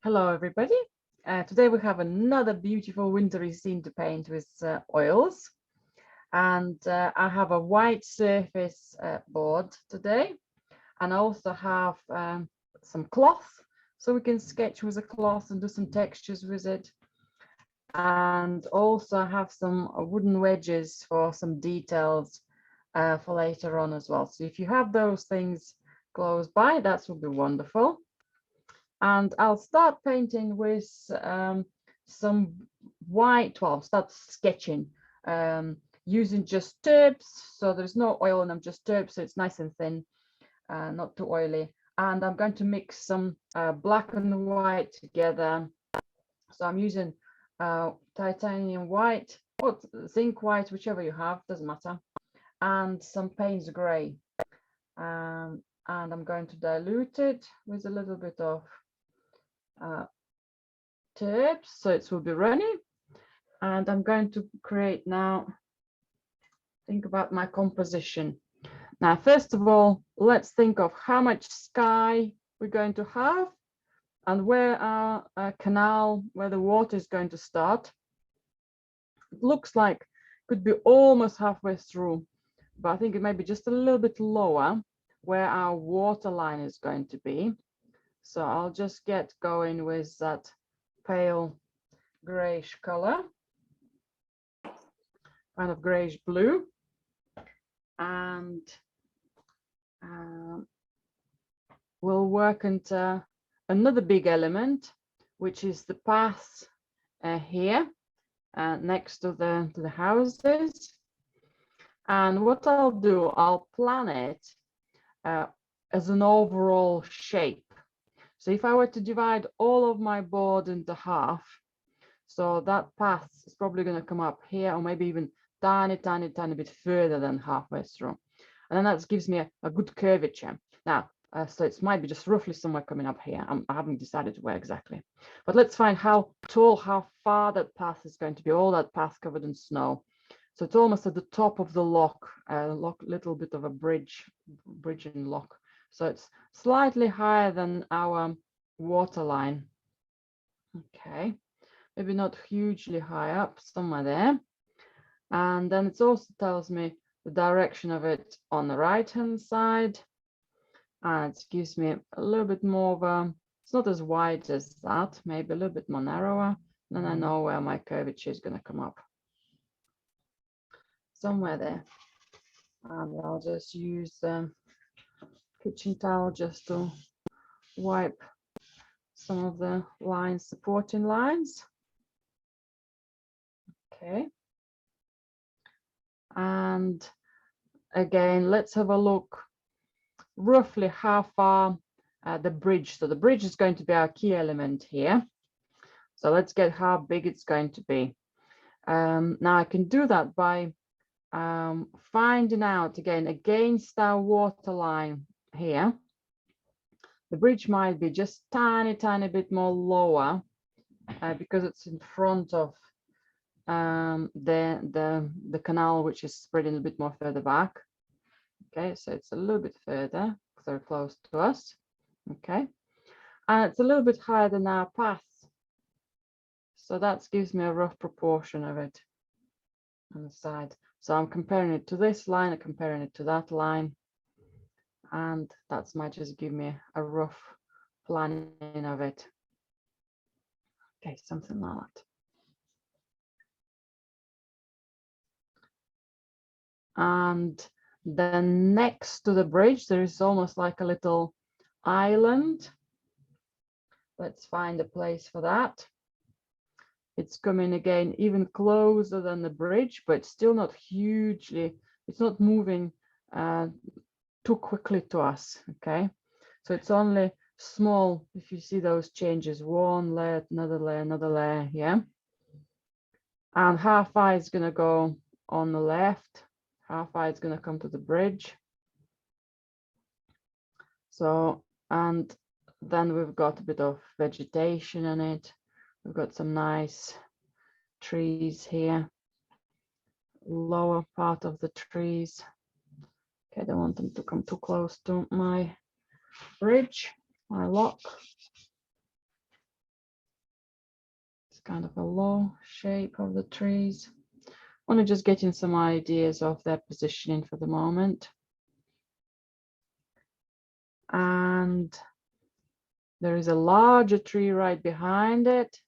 Hello everybody. Today we have another beautiful wintry scene to paint with oils, and I have a white surface board today, and I also have some cloth so we can sketch with a cloth and do some textures with it, and also I have some wooden wedges for some details for later on as well. So if you have those things close by, that would be wonderful. And I'll start painting with some white, well, start sketching using just tubes. So there's no oil in them, just tubes, so it's nice and thin, not too oily. And I'm going to mix some black and white together. So I'm using titanium white or zinc white, whichever you have, doesn't matter, and some Payne's grey. And I'm going to dilute it with a little bit of tips, so it will be runny. And I'm going to create now, think about my composition. Now, first of all, let's think of how much sky we're going to have and where our canal, where the water is going to start. It looks like could be almost halfway through, but I think it may be just a little bit lower where our water line is going to be. So I'll just get going with that pale grayish color, kind of grayish blue, and we'll work into another big element, which is the path here next to the houses. And what I'll do, I'll plan it as an overall shape. So if I were to divide all of my board into half, so that path is probably going to come up here, or maybe even tiny bit further than halfway through. And then that gives me a good curvature. Now, so it might be just roughly somewhere coming up here. I haven't decided where exactly. But let's find how tall, how far that path is going to be, all that path covered in snow. So it's almost at the top of the lock, little bit of a bridge and lock. So it's slightly higher than our water line. Okay, maybe not hugely high up, somewhere there. And then it also tells me the direction of it on the right hand side, and it gives me a little bit more of a, it's not as wide as that, maybe a little bit more narrower. Then I know where my curvature is going to come up, somewhere there. And I'll just use the kitchen towel just to wipe some of the lines, supporting lines. Okay. And again, let's have a look roughly how far the bridge. So the bridge is going to be our key element here. So let's get how big it's going to be. Now I can do that by finding out again against our water line here. The bridge might be just tiny bit more lower because it's in front of the canal, which is spreading a bit more further back. Okay, so it's a little bit further because they're close to us. Okay, and it's a little bit higher than our path, so that gives me a rough proportion of it on the side. So I'm comparing it to this line, I'm comparing it to that line, and that's might just give me a rough planning of it. Okay, something like that. And then next to the bridge, there is almost like a little island. Let's find a place for that. It's coming again even closer than the bridge, but still not hugely, it's not moving too quickly to us. Okay, so it's only small. If you see those changes, one layer, another layer, yeah. And how far it's going to go on the left, how far it's going to come to the bridge. So, and then we've got a bit of vegetation in it. We've got some nice trees here, lower part of the trees. Okay, I don't want them to come too close to my bridge, my lock. kind of a low shape of the trees. I want to just get in some ideas of their positioning for the moment. And there is a larger tree right behind it.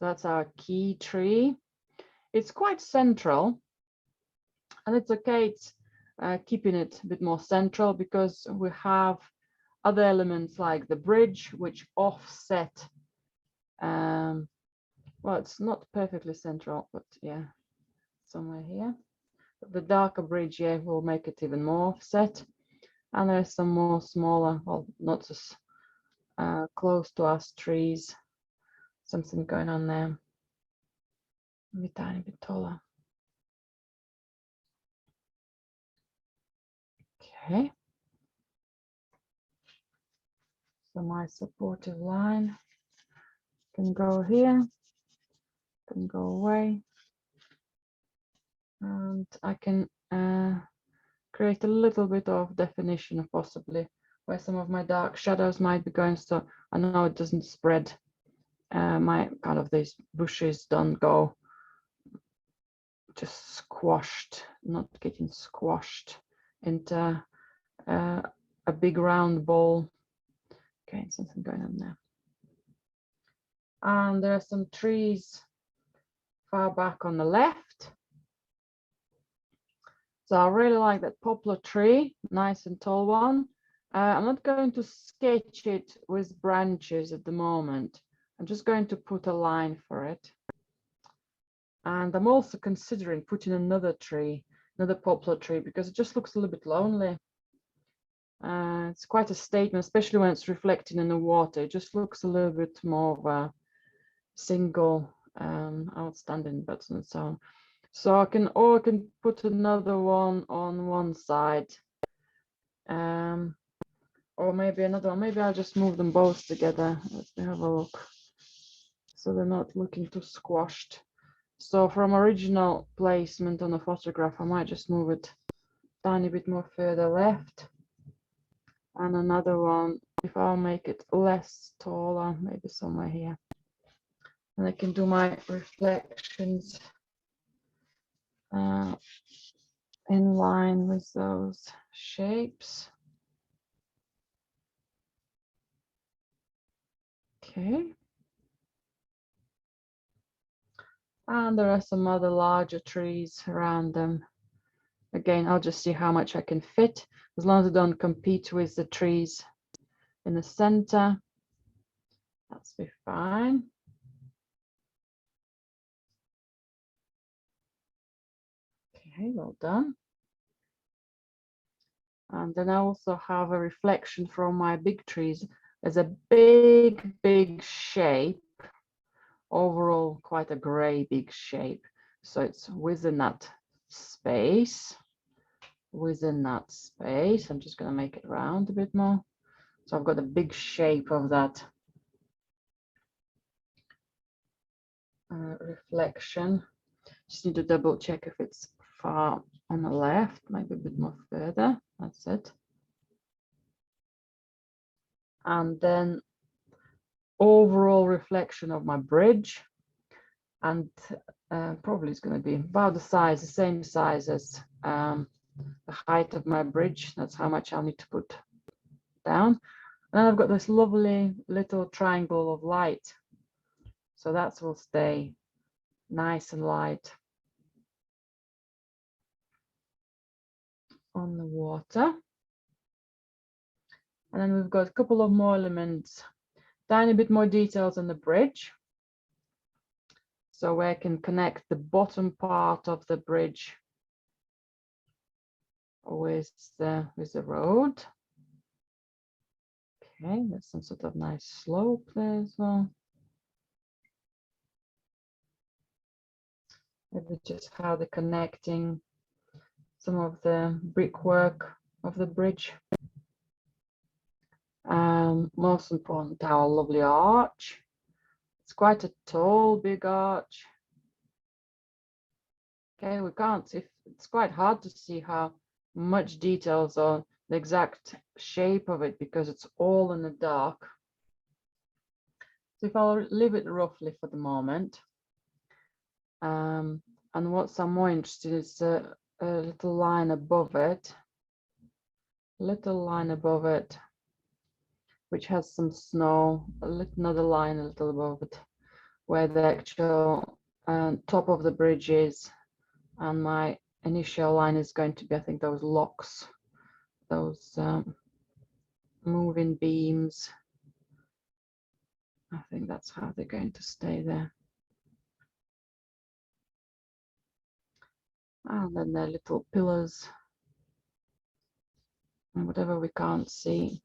That's our key tree. It's quite central, and it's okay. It's keeping it a bit more central because we have other elements like the bridge, which offset. Well, it's not perfectly central, but yeah, somewhere here. The darker bridge here will make it even more offset. And there's some more smaller, well, not as close to us trees. Something going on there. Maybe a tiny bit taller. Okay. So my supportive line can go here, can go away. And I can create a little bit of definition possibly where some of my dark shadows might be going, so I know it doesn't spread. My kind of these bushes don't go just squashed, not getting squashed into a big round ball. Okay, something going on there. And there are some trees far back on the left. So I really like that poplar tree, nice and tall one. I'm not going to sketch it with branches at the moment. I'm just going to put a line for it. And I'm also considering putting another tree, another poplar tree, because it just looks a little bit lonely. It's quite a statement, especially when it's reflecting in the water. It just looks a little bit more of a single outstanding button and so on. So I can put another one on one side, or maybe another one. Maybe I'll just move them both together. Let's have a look. So they're not looking too squashed. So from original placement on the photograph, I might just move it a tiny bit more further left. And another one, if I'll make it less taller, maybe somewhere here. And I can do my reflections in line with those shapes. Okay. And there are some other larger trees around them. Again, I'll just see how much I can fit, as long as I don't compete with the trees in the center. That's be fine. Okay, well done. And then I also have a reflection from my big trees. There's a big shape, overall quite a gray big shape. So it's within that space. Within that space, I'm just going to make it round a bit more. So I've got a big shape of that reflection. Just need to double check if it's far on the left, maybe a bit more further. That's it. And then overall reflection of my bridge, and probably it's going to be about the size, the same size as the height of my bridge. That's how much I'll need to put down. And then I've got this lovely little triangle of light, so that will stay nice and light on the water. And then we've got a couple of more elements, tiny bit more details on the bridge. So where I can connect the bottom part of the bridge with the road. Okay, there's some sort of nice slope there as well. Maybe just how they're connecting some of the brickwork of the bridge. Most important, our lovely arch. It's quite a tall, big arch. Okay, we can't, it's quite hard to see how much details on the exact shape of it because it's all in the dark. So if I'll leave it roughly for the moment, And what's I'm more interested in is a little line above it, which has some snow, another line a little above it, where the actual top of the bridge is, and my initial line is going to be, I think, those locks, those moving beams. I think that's how they're going to stay there. And then their little pillars and whatever we can't see.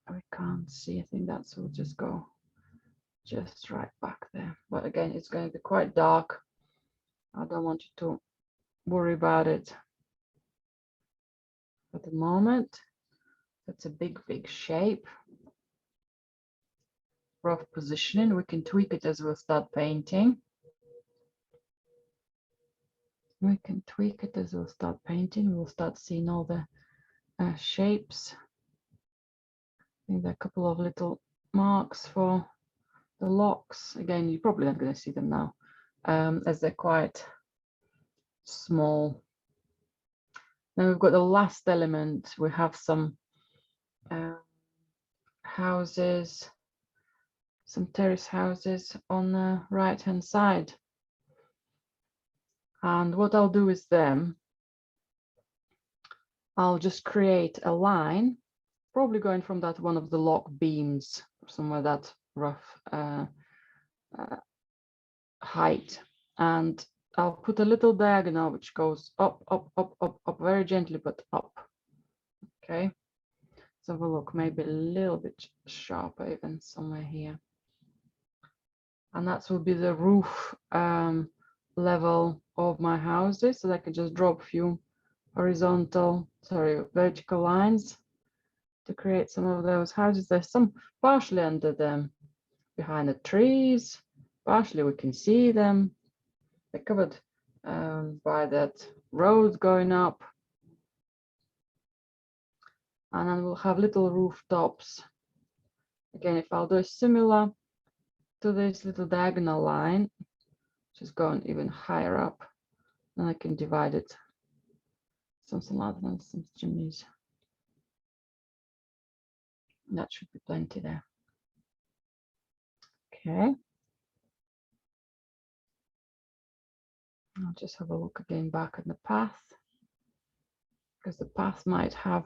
I think that's will just go just right back there. But again, it's going to be quite dark. I don't want you to worry about it at the moment. That's a big shape. Rough positioning. We can tweak it as we'll start painting. We'll start painting. We'll start seeing all the shapes. I think there are a couple of little marks for the locks. Again, you're probably not going to see them now, as they're quite small. Then we've got the last element. We have some houses, some terrace houses on the right hand side. And what I'll do is then I'll just create a line, probably going from that one of the lock beams, somewhere that rough height, and I'll put a little diagonal which goes up, very gently, but up. Okay, so we'll look maybe a little bit sharper, even somewhere here, and that will be the roof level of my houses. So I can just drop a few vertical lines to create some of those houses. There's some partially under them, behind the trees, partially we can see them. They're covered by that road going up. And then we'll have little rooftops. Again, if I'll do a similar to this little diagonal line, just going even higher up, then I can divide it. Something like that, some chimneys. That should be plenty there. Okay. I'll just have a look again back at the path, because the path might have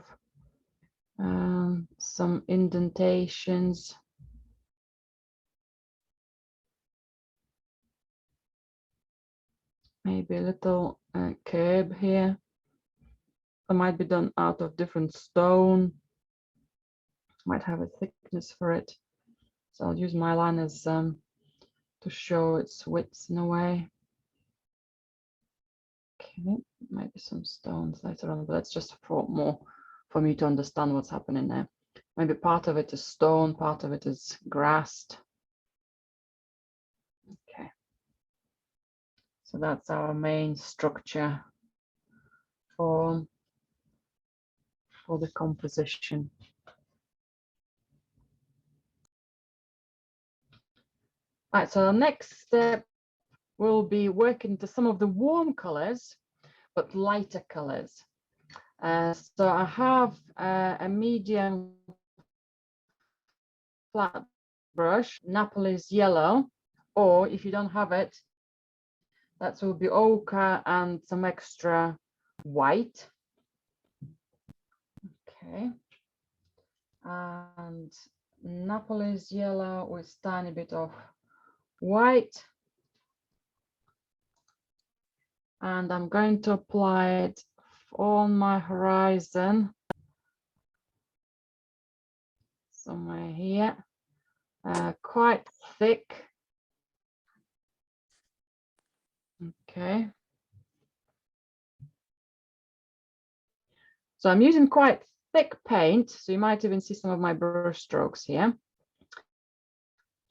some indentations. Maybe a little curb here. That might be done out of different stone. Might have a thickness for it. So I'll use my liners to show its width in a way. Okay, maybe some stones later on, but that's just for me to understand what's happening there. Maybe part of it is stone, part of it is grassed. Okay, so that's our main structure for the composition. Right, so the next step will be working to some of the warm colors, but lighter colors. So I have a medium flat brush, Naples yellow, or if you don't have it, that will be ochre and some extra white. Okay, and Naples yellow with tiny bit of white, and I'm going to apply it on my horizon somewhere here, quite thick. Okay, so I'm using quite thick paint, so you might even see some of my brush strokes here.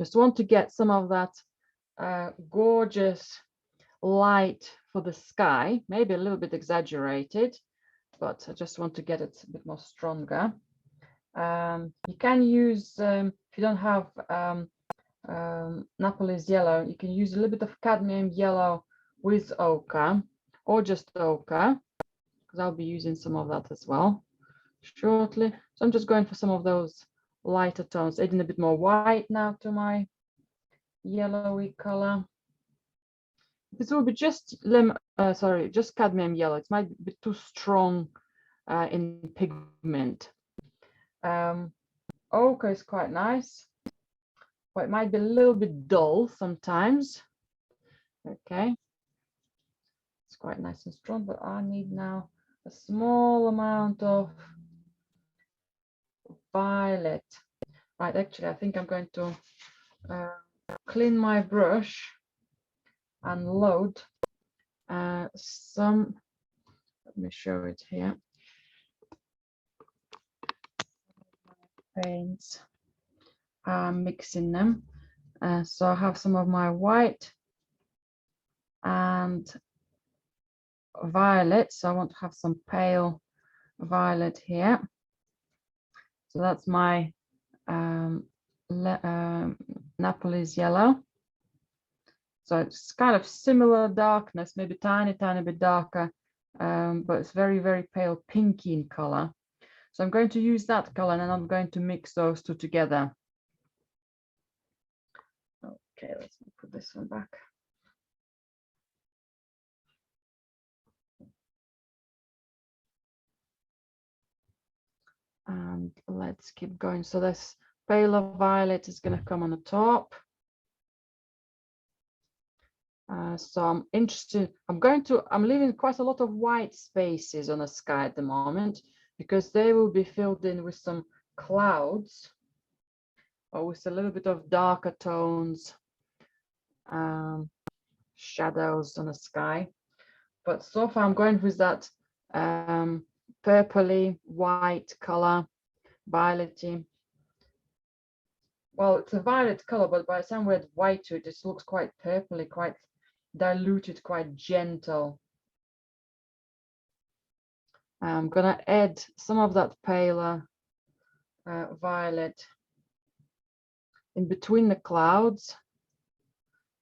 Just want to get some of that gorgeous light for the sky, maybe a little bit exaggerated, but I just want to get it a bit more stronger. You can use, if you don't have Naples yellow, you can use a little bit of cadmium yellow with ochre or just ochre, because I'll be using some of that as well shortly. So I'm just going for some of those lighter tones, adding a bit more white now to my yellowy color. This will be just just cadmium yellow. It might be a bit too strong in pigment. Ochre is quite nice, but it might be a little bit dull sometimes. Okay, it's quite nice and strong, but I need now a small amount of violet. Right, actually, I think I'm going to clean my brush and load some, let me show it here, paints. I'm mixing them. So I have some of my white and violet. So I want to have some pale violet here. So that's my Naples yellow. So it's kind of similar darkness, maybe tiny bit darker, but it's very, very pale pinky in color. So I'm going to use that color and then I'm going to mix those two together. Okay, let's put this one back. And let's keep going. So this paler violet is going to come on the top. So I'm interested, I'm leaving quite a lot of white spaces on the sky at the moment, because they will be filled in with some clouds or with a little bit of darker tones, shadows on the sky. But so far I'm going with that purpley white color, violety. Well, it's a violet color, but by the time we add white to it, it looks quite purpley, quite diluted, quite gentle. I'm gonna add some of that paler violet in between the clouds,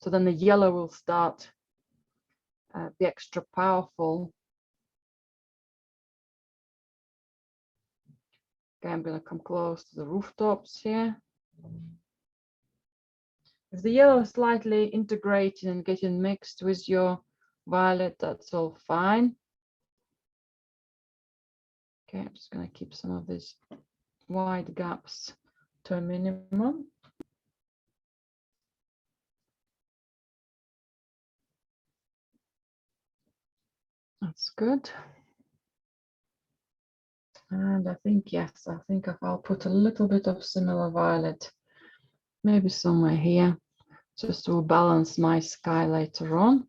so then the yellow will start be extra powerful. Okay, I'm gonna come close to the rooftops here. If the yellow is slightly integrating and getting mixed with your violet, that's all fine. Okay, I'm just going to keep some of these wide gaps to a minimum. That's good. And I think, yes, I think I'll put a little bit of similar violet, maybe somewhere here, just to balance my sky later on.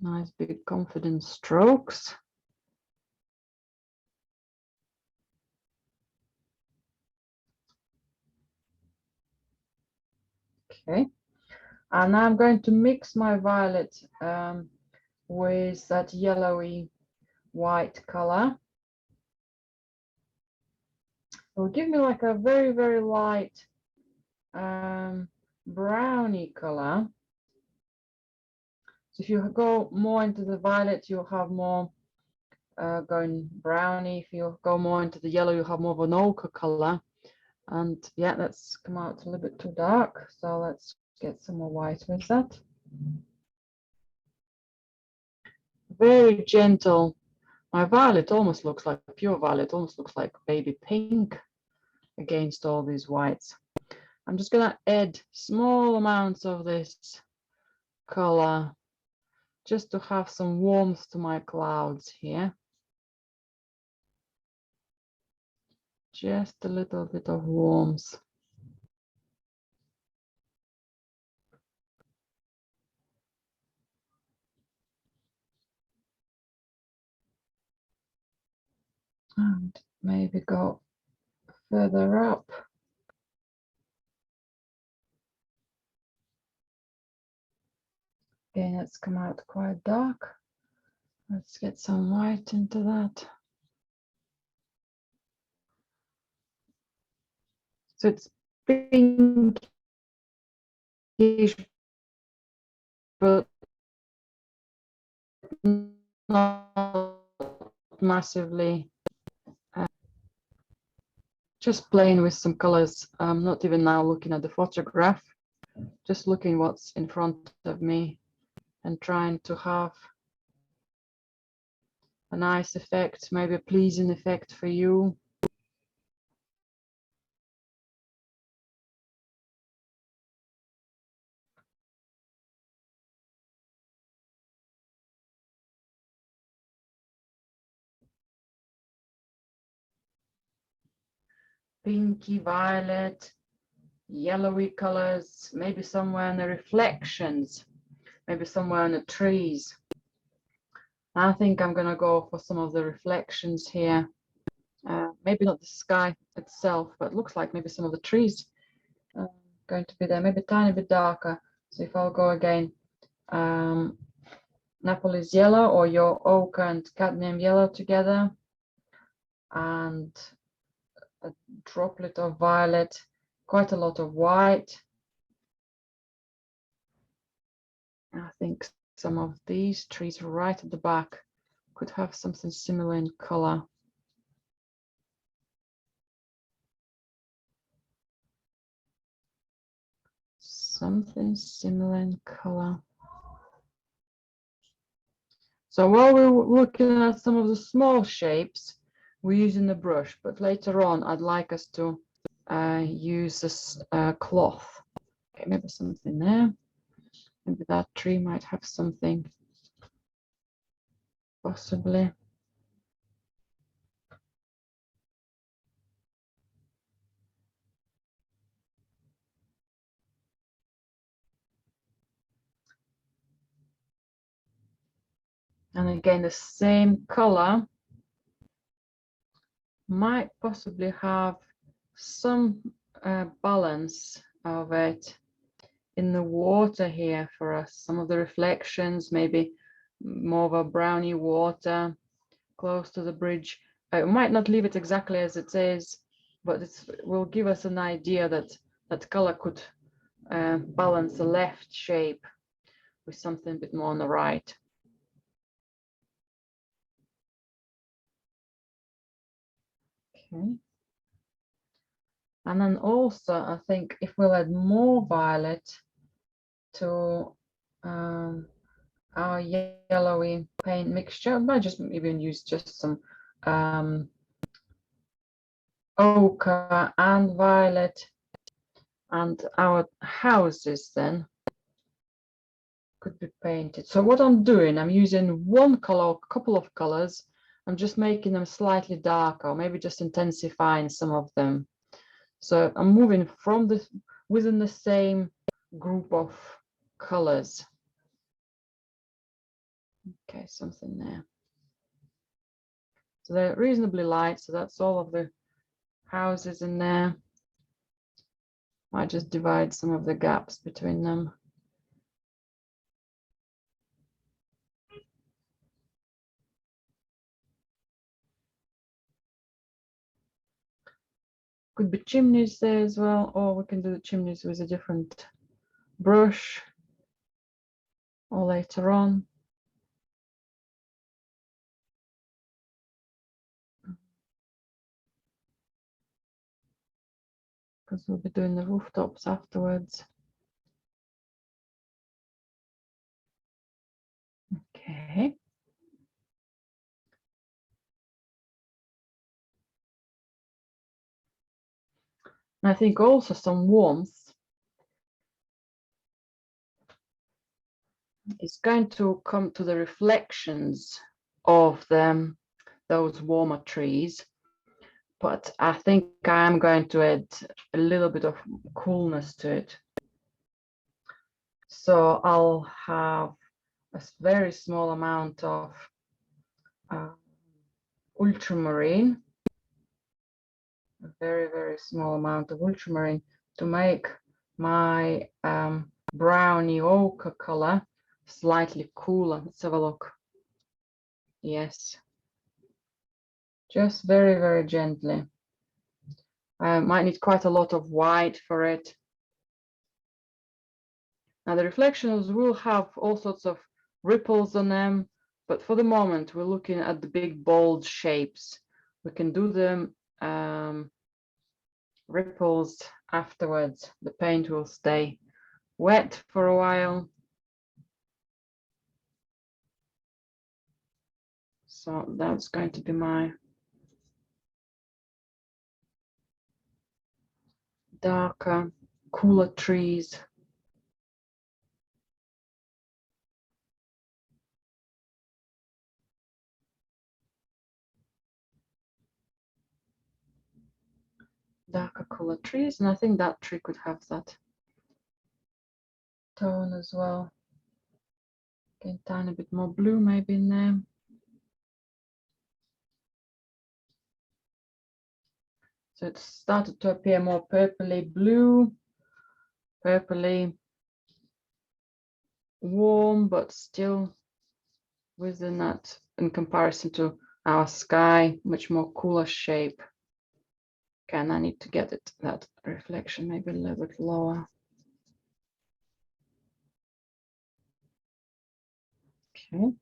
Nice big confident strokes. Okay, and now I'm going to mix my violet with that yellowy white color. It will give me like a very, very light browny color. So if you go more into the violet, you'll have more going browny. If you go more into the yellow, you'll have more of an ochre color. And yeah, that's come out a little bit too dark. So let's get some more white with that. Very gentle. My violet almost looks like pure violet, almost looks like baby pink against all these whites. I'm just going to add small amounts of this color just to have some warmth to my clouds here. Just a little bit of warmth. And maybe go further up. Again, it's come out quite dark. Let's get some white into that. So it's pinkish, but not massively. Just playing with some colors. I'm not even now looking at the photograph, just looking what's in front of me and trying to have a nice effect, maybe a pleasing effect for you. Pinky, violet, yellowy colors, maybe somewhere in the reflections, maybe somewhere in the trees. I think I'm gonna go for some of the reflections here. Maybe not the sky itself, but it looks like maybe some of the trees going to be there, maybe a tiny bit darker. So if I'll go again, Naples yellow or your ochre and cadmium yellow together, and a droplet of violet, quite a lot of white. I think some of these trees right at the back could have something similar in color. Something similar in color. So while we're looking at some of the small shapes, we're using the brush, but later on I'd like us to use this cloth. Okay, maybe something there. Maybe that tree might have something, possibly. And again, the same color might possibly have some balance of it in the water here for us. Some of the reflections, maybe more of a browny water close to the bridge. I might not leave it exactly as it is, but it will give us an idea that that color could balance the left shape with something a bit more on the right. Okay. And then also, I think if we'll add more violet to our yellowy paint mixture, I might just even use just some ochre and violet, and our houses then could be painted. So what I'm doing, I'm using one color, a couple of colors. I'm just making them slightly darker, or maybe just intensifying some of them. So I'm moving from this within the same group of colors. Okay, something there. So they're reasonably light, so that's all of the houses in there. Might just divide some of the gaps between them. Could be chimneys there as well, or we can do the chimneys with a different brush or later on. Because we'll be doing the rooftops afterwards. Okay. And I think also some warmth is going to come to the reflections of them, those warmer trees. But I think I'm going to add a little bit of coolness to it. So I'll have a very small amount of ultramarine, a very, very small amount of ultramarine to make my browny ochre color slightly cooler. Let's have a look. Yes. Just very, very gently. Might need quite a lot of white for it. Now the reflections will have all sorts of ripples on them, but for the moment we're looking at the big bold shapes. We can do them ripples afterwards. The paint will stay wet for a while. So that's going to be my darker, cooler trees. Darker, cooler trees, and I think that tree could have that tone as well. Again, tiny bit more blue maybe in there. So it started to appear more purpley blue, purpley warm, but still within that, in comparison to our sky, much more cooler shape. Okay, and I need to get it, that reflection maybe a little bit lower. Okay.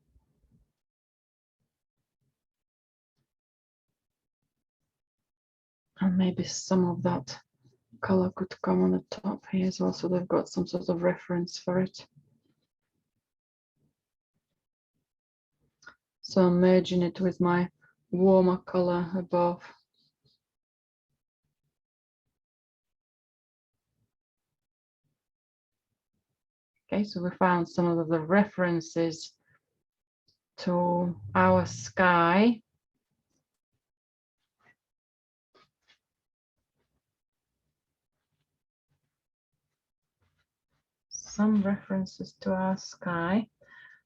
And maybe some of that color could come on the top here as well, so they've got some sort of reference for it. So I'm merging it with my warmer color above. Okay, so we found some of the references to our sky. Some references to our sky.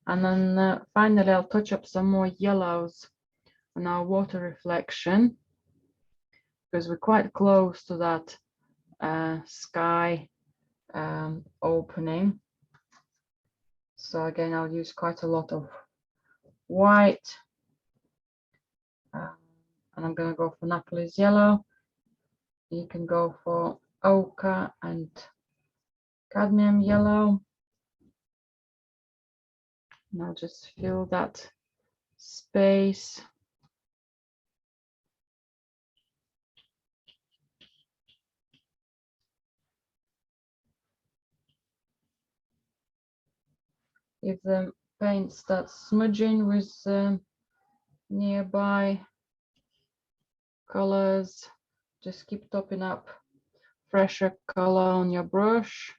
And then finally, I'll touch up some more yellows on our water reflection, because we're quite close to that sky opening. So again, I'll use quite a lot of white. And I'm going to go for Naples yellow. You can go for ochre and cadmium yellow. And I'll just fill that space. If the paint starts smudging with nearby colors, just keep topping up fresher color on your brush.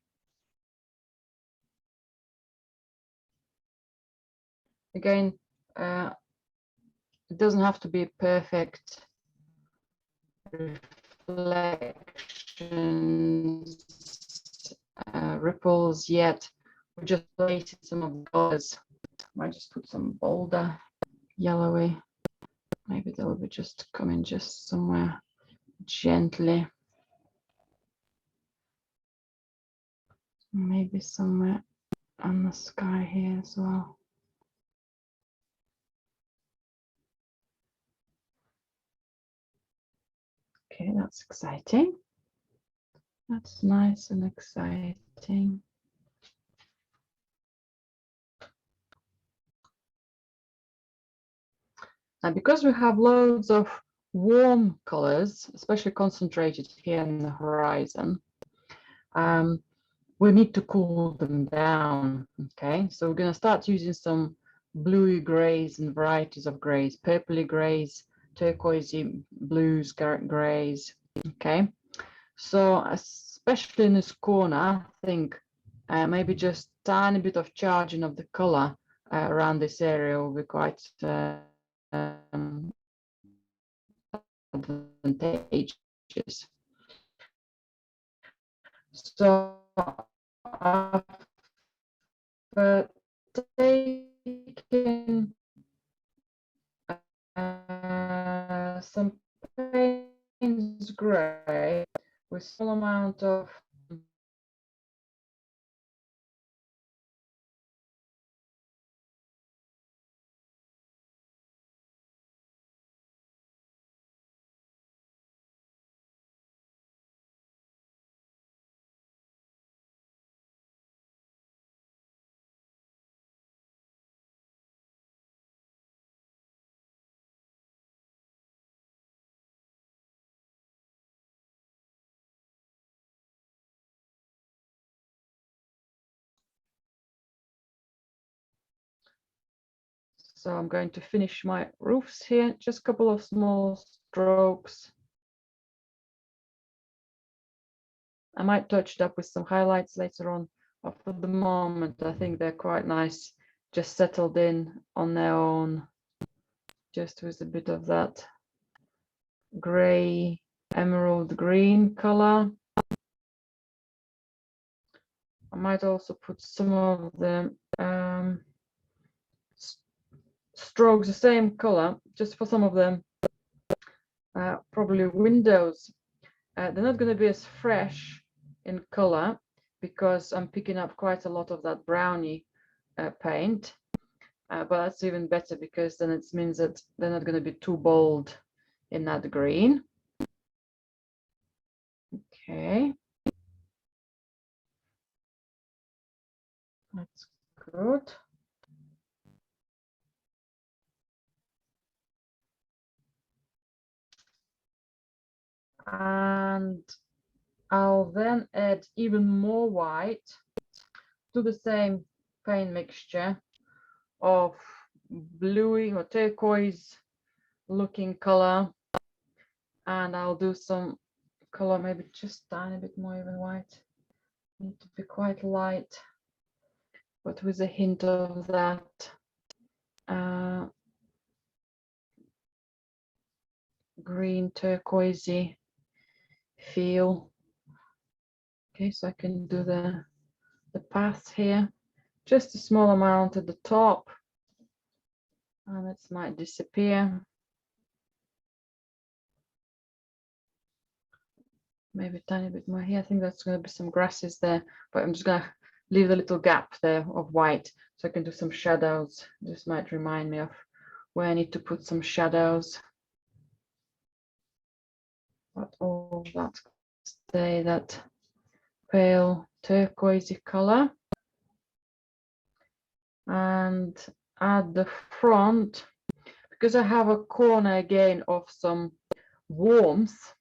Again, it doesn't have to be perfect reflections, ripples yet. We're just placing some of the colors. I might just put some bolder yellowy. Maybe they'll be just coming just somewhere gently. Maybe somewhere on the sky here as well. Okay, that's exciting. That's nice and exciting. And because we have loads of warm colors, especially concentrated here in the horizon, we need to cool them down. Okay, so we're going to start using some bluey grays and varieties of grays, purpley grays, turquoisey blues, grays. Okay, so especially in this corner, I think maybe just tiny bit of charging of the color around this area will be quite advantageous. So after taking some Payne's gray with small amount of So I'm going to finish my roofs here, just a couple of small strokes. I might touch it up with some highlights later on, but for the moment, I think they're quite nice, just settled in on their own, just with a bit of that gray, emerald green color. I might also put some of the strokes the same color, just for some of them, probably windows. They're not going to be as fresh in color because I'm picking up quite a lot of that brownie paint, but that's even better because then it means that they're not going to be too bold in that green. Okay, that's good. And I'll then add even more white to the same paint mixture of bluing or turquoise looking color, and I'll do some color, maybe just a tiny bit more even white. Need to be quite light, but with a hint of that green turquoisey feel. Okay, so I can do the path here, just a small amount at the top, and it might disappear. Maybe a tiny bit more here. I think that's going to be some grasses there, but I'm just going to leave a little gap there of white so I can do some shadows. This might remind me of where I need to put some shadows. But all that stay that pale turquoisey color. And at the front, because I have a corner again of some warmth,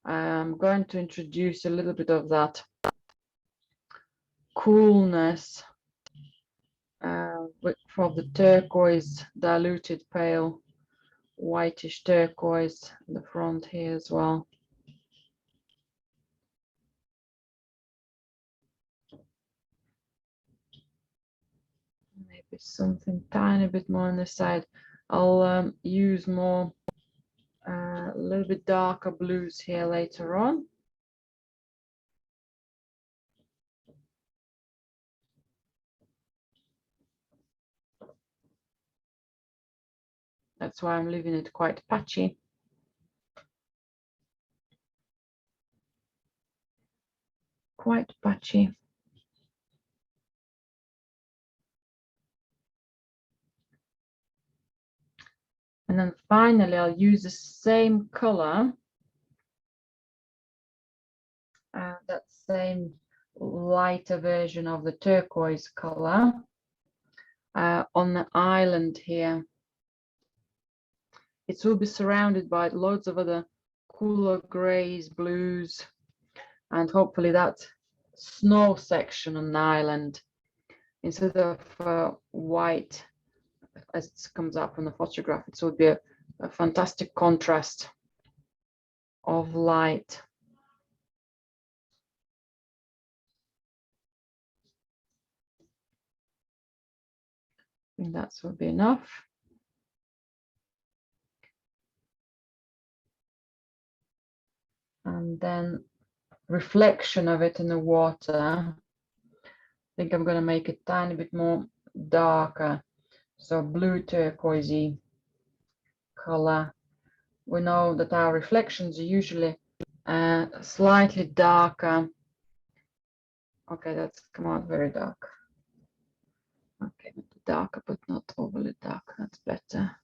I'm going to introduce a little bit of that coolness from the turquoise, diluted pale whitish turquoise in the front here as well. Maybe something tiny bit more on the side. I'll use more a little bit darker blues here later on. That's why I'm leaving it quite patchy. Quite patchy. And then finally, I'll use the same color, that same lighter version of the turquoise color on the island here. It will be surrounded by loads of other cooler grays, blues, and hopefully that snow section on the island, instead of white as it comes up on the photograph, it will be a fantastic contrast of light. I think that will be enough. And then reflection of it in the water. I think I'm going to make it a tiny bit more darker. So blue turquoisey color. We know that our reflections are usually slightly darker. Okay, that's come out very dark. Okay, darker, but not overly dark. That's better.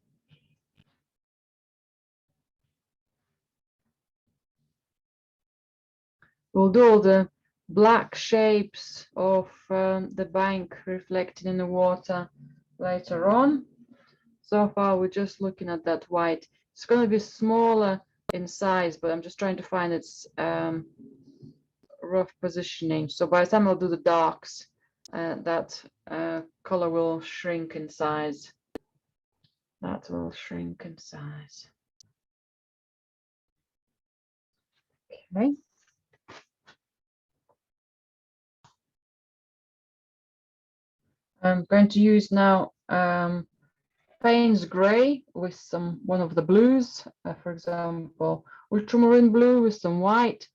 We'll do all the black shapes of the bank reflected in the water later on. So far, we're just looking at that white. It's going to be smaller in size, but I'm just trying to find its rough positioning. So by the time I'll do the darks, that color will shrink in size. That will shrink in size. Okay. I'm going to use now Payne's Gray with one of the blues, for example, ultramarine blue with some white.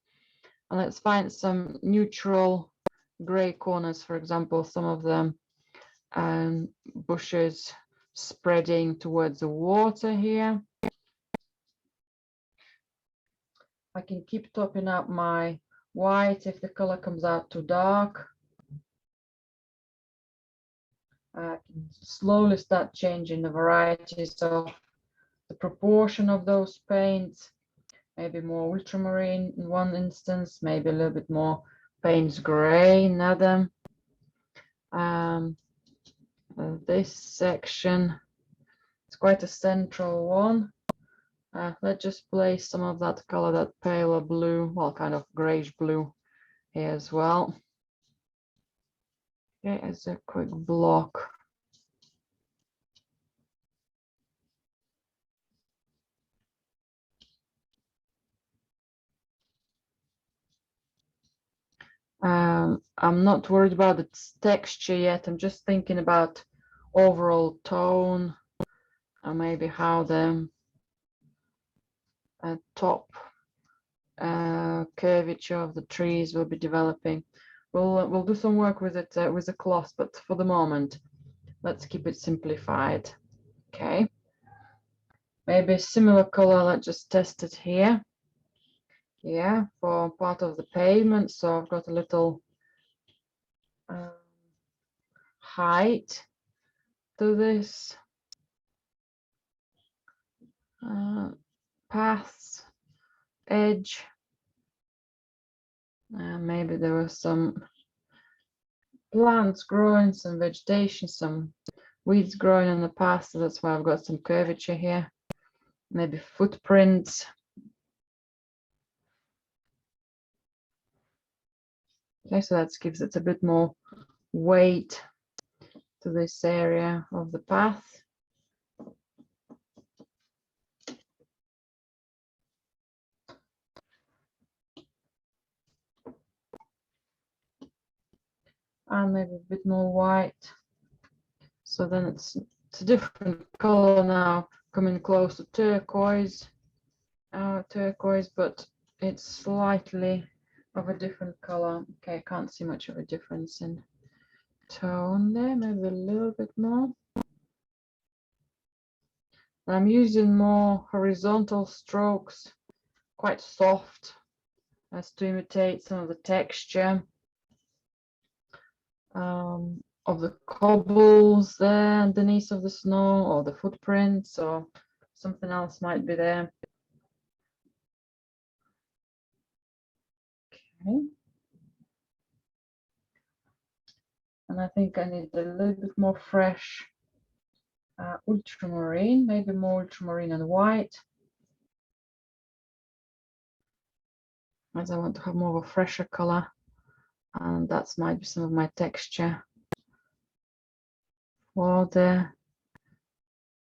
And let's find some neutral gray corners, for example, some of them bushes spreading towards the water here. I can keep topping up my white if the color comes out too dark. I can slowly start changing the varieties of the proportion of those paints. Maybe more ultramarine in one instance, maybe a little bit more Payne's Gray in another. This section, it's quite a central one. Let's just place some of that color, that paler blue, well, kind of grayish blue here as well. Okay, as a quick block. I'm not worried about the texture yet. I'm just thinking about overall tone and maybe how the top curvature of the trees will be developing. We'll do some work with it with the cloth, but for the moment, let's keep it simplified. Okay. Maybe a similar color. Let's just test it here. Yeah, for part of the pavement. So I've got a little height to this paths edge. Maybe there was some plants growing, some vegetation, some weeds growing in the path, so that's why I've got some curvature here. Maybe footprints. Okay, so that gives it a bit more weight to this area of the path. And maybe a bit more white. So then it's a different color now, coming close to turquoise. Turquoise, but it's slightly of a different color. Okay, I can't see much of a difference in tone there, maybe a little bit more. I'm using more horizontal strokes, quite soft, as to imitate some of the texture of the cobbles there underneath of the snow, or the footprints, or something else might be there. Okay. And I think I need a little bit more fresh ultramarine, maybe more ultramarine and white, as I want to have more of a fresher color, and that's might be some of my texture for the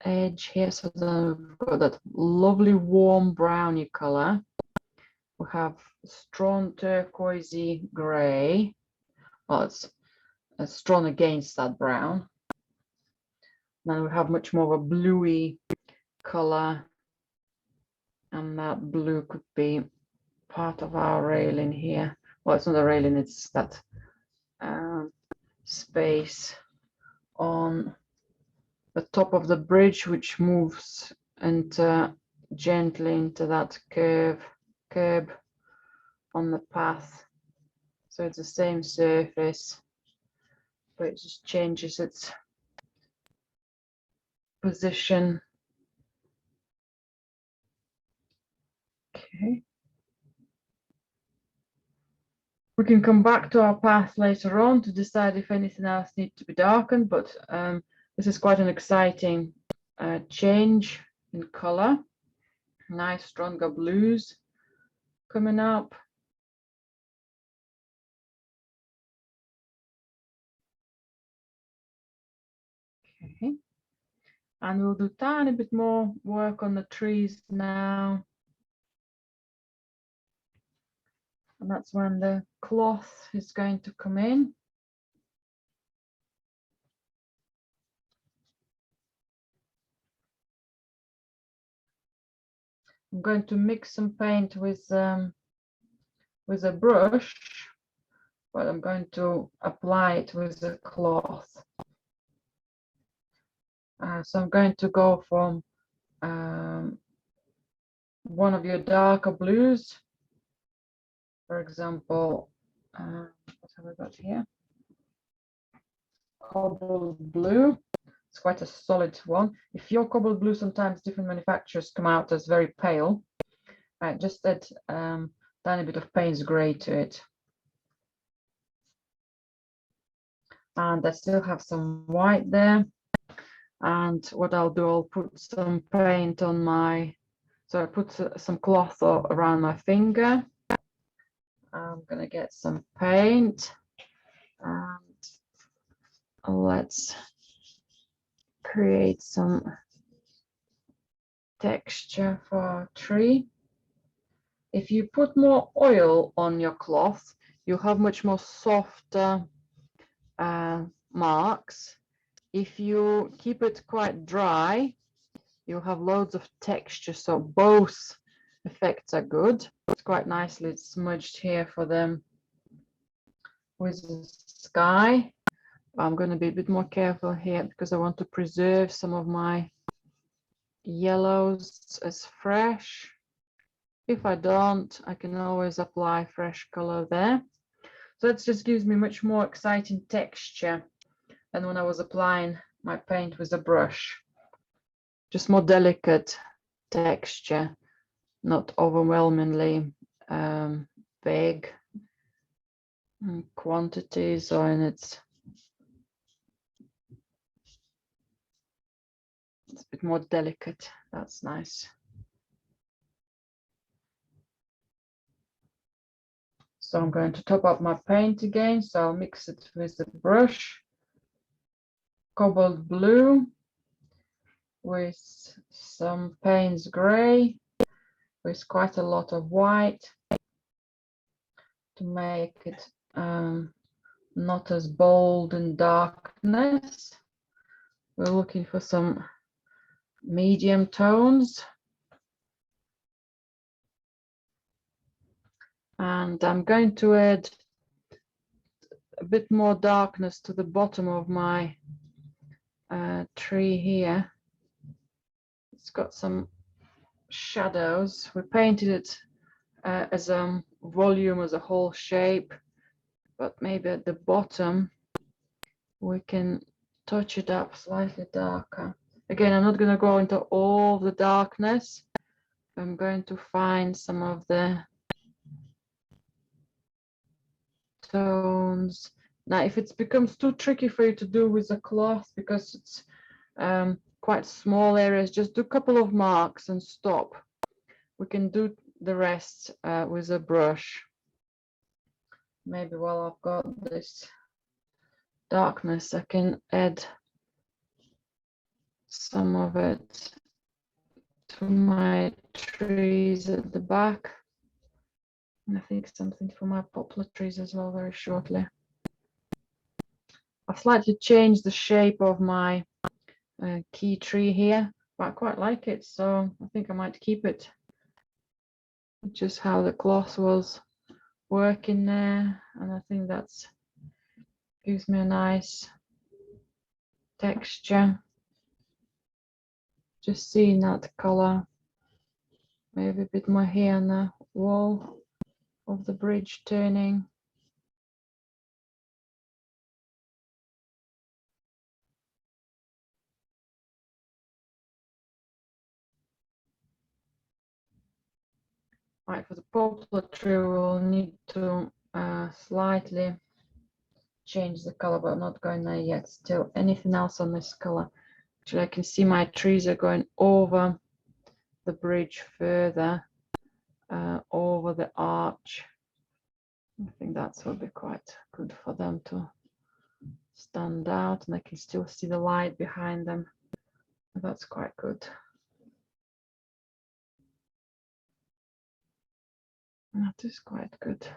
edge here. So then we've got that lovely warm browny color. We have strong turquoisey gray. Well, it's strong against that brown. Then we have much more of a bluey color, and that blue could be part of our railing here. Well, it's not a railing, it's that space on the top of the bridge, which moves and gently into that curb on the path. So it's the same surface, but it just changes its position. Okay. We can come back to our path later on to decide if anything else needs to be darkened, but this is quite an exciting change in color. Nice stronger blues coming up. Okay. And we'll do a tiny bit more work on the trees now. And that's when the cloth is going to come in. I'm going to mix some paint with a brush, but I'm going to apply it with the cloth. So I'm going to go from one of your darker blues, for example, what have I got here? Cobalt blue. It's quite a solid one. If your cobalt blue, sometimes different manufacturers come out as very pale. I just add tiny bit of Payne's grey to it. And I still have some white there. And what I'll do, I'll put some paint on my, so I put some cloth around my finger. I'm gonna get some paint and let's create some texture for our tree. If you put more oil on your cloth, you have much more softer marks. If you keep it quite dry, you have loads of texture, so both effects are good. It's quite nicely smudged here for them with the sky. I'm going to be a bit more careful here because I want to preserve some of my yellows as fresh. If I don't, I can always apply fresh color there. So that just gives me much more exciting texture than when I was applying my paint with a brush. Just more delicate texture, not overwhelmingly big in quantities or in it's a bit more delicate. That's nice. So I'm going to top up my paint again. So I'll mix it with the brush. Cobalt blue with some Payne's grey with quite a lot of white to make it not as bold in darkness. We're looking for some medium tones. And I'm going to add a bit more darkness to the bottom of my tree here. It's got some shadows. We painted it as a volume, as a whole shape, but maybe at the bottom we can touch it up slightly darker. Again, I'm not going to go into all the darkness. I'm going to find some of the tones. Now, if it becomes too tricky for you to do with a cloth because it's quite small areas, just do a couple of marks and stop. We can do the rest with a brush. Maybe while I've got this darkness, I can add some of it to my trees at the back. And I think something for my poplar trees as well very shortly. I've slightly changed the shape of my key tree here, but I quite like it, so I think I might keep it. Just how the cloth was working there, and I think that's gives me a nice texture. Just seeing that color, maybe a bit more here on the wall of the bridge turning. Right, for the poplar tree, we'll need to slightly change the color, but I'm not going there yet. Still, anything else on this color? Actually, I can see my trees are going over the bridge further, over the arch. I think that will be quite good for them to stand out, and I can still see the light behind them That's quite good. That is quite good.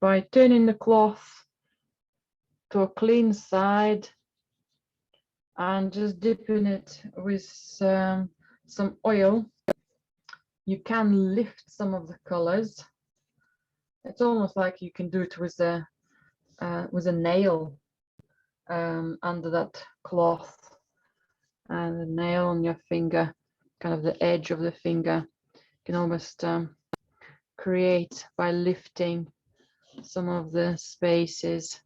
By turning the cloth to a clean side and just dipping it with some oil, you can lift some of the colors. It's almost like you can do it with a nail under that cloth, and the nail on your finger, kind of the edge of the finger, you can almost create by lifting some of the spaces.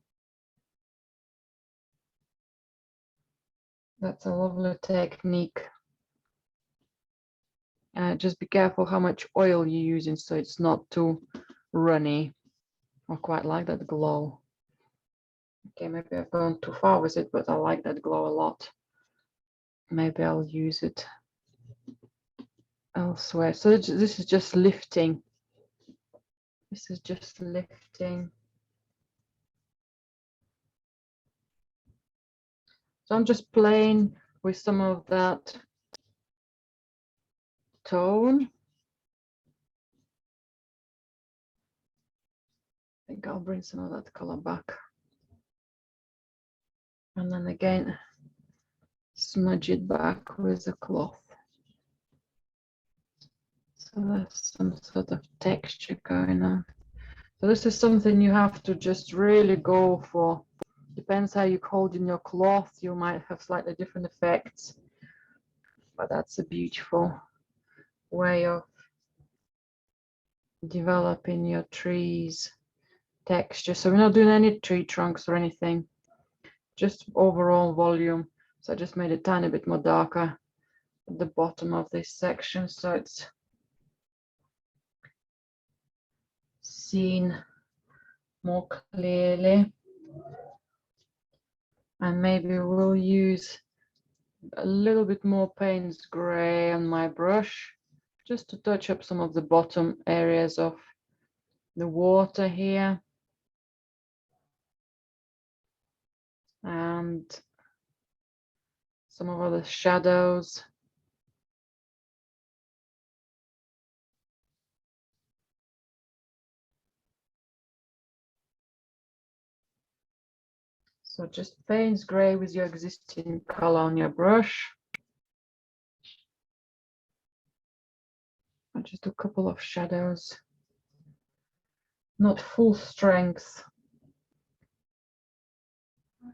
That's a lovely technique. Just be careful how much oil you're using so it's not too runny. I quite like that glow. Okay, maybe I've gone too far with it, but I like that glow a lot. Maybe I'll use it elsewhere. So this is just lifting. This is just lifting. So I'm just playing with some of that tone. I think I'll bring some of that color back. And then again, smudge it back with the cloth. So there's some sort of texture going on. So this is something you have to just really go for. Depends how you hold in your cloth, you might have slightly different effects. But that's a beautiful way of developing your trees texture. So we're not doing any tree trunks or anything, just overall volume. So I just made it a tiny bit more darker at the bottom of this section, so it's seen more clearly. And maybe we'll use a little bit more Payne's gray on my brush, just to touch up some of the bottom areas of the water here. And some of the shadows. So just Payne's gray with your existing color on your brush. And just a couple of shadows, not full strength,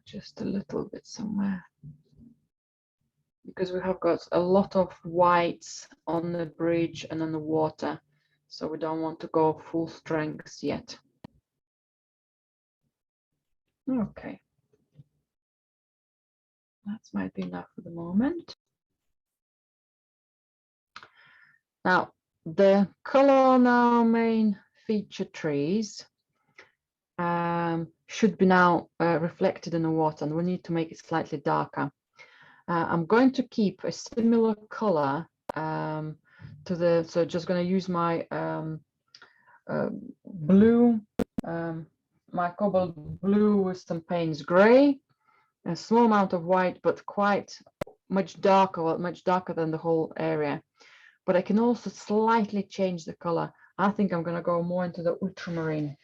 just a little bit somewhere. Because we have got a lot of whites on the bridge and on the water, so we don't want to go full strength yet. Okay. That might be enough for the moment. Now, the color on our main feature trees should be now reflected in the water, and we need to make it slightly darker. I'm going to keep a similar color to the, so just going to use my blue, my cobalt blue with some Payne's gray, a small amount of white, but quite much darker than the whole area. But I can also slightly change the color. I think I'm going to go more into the ultramarine.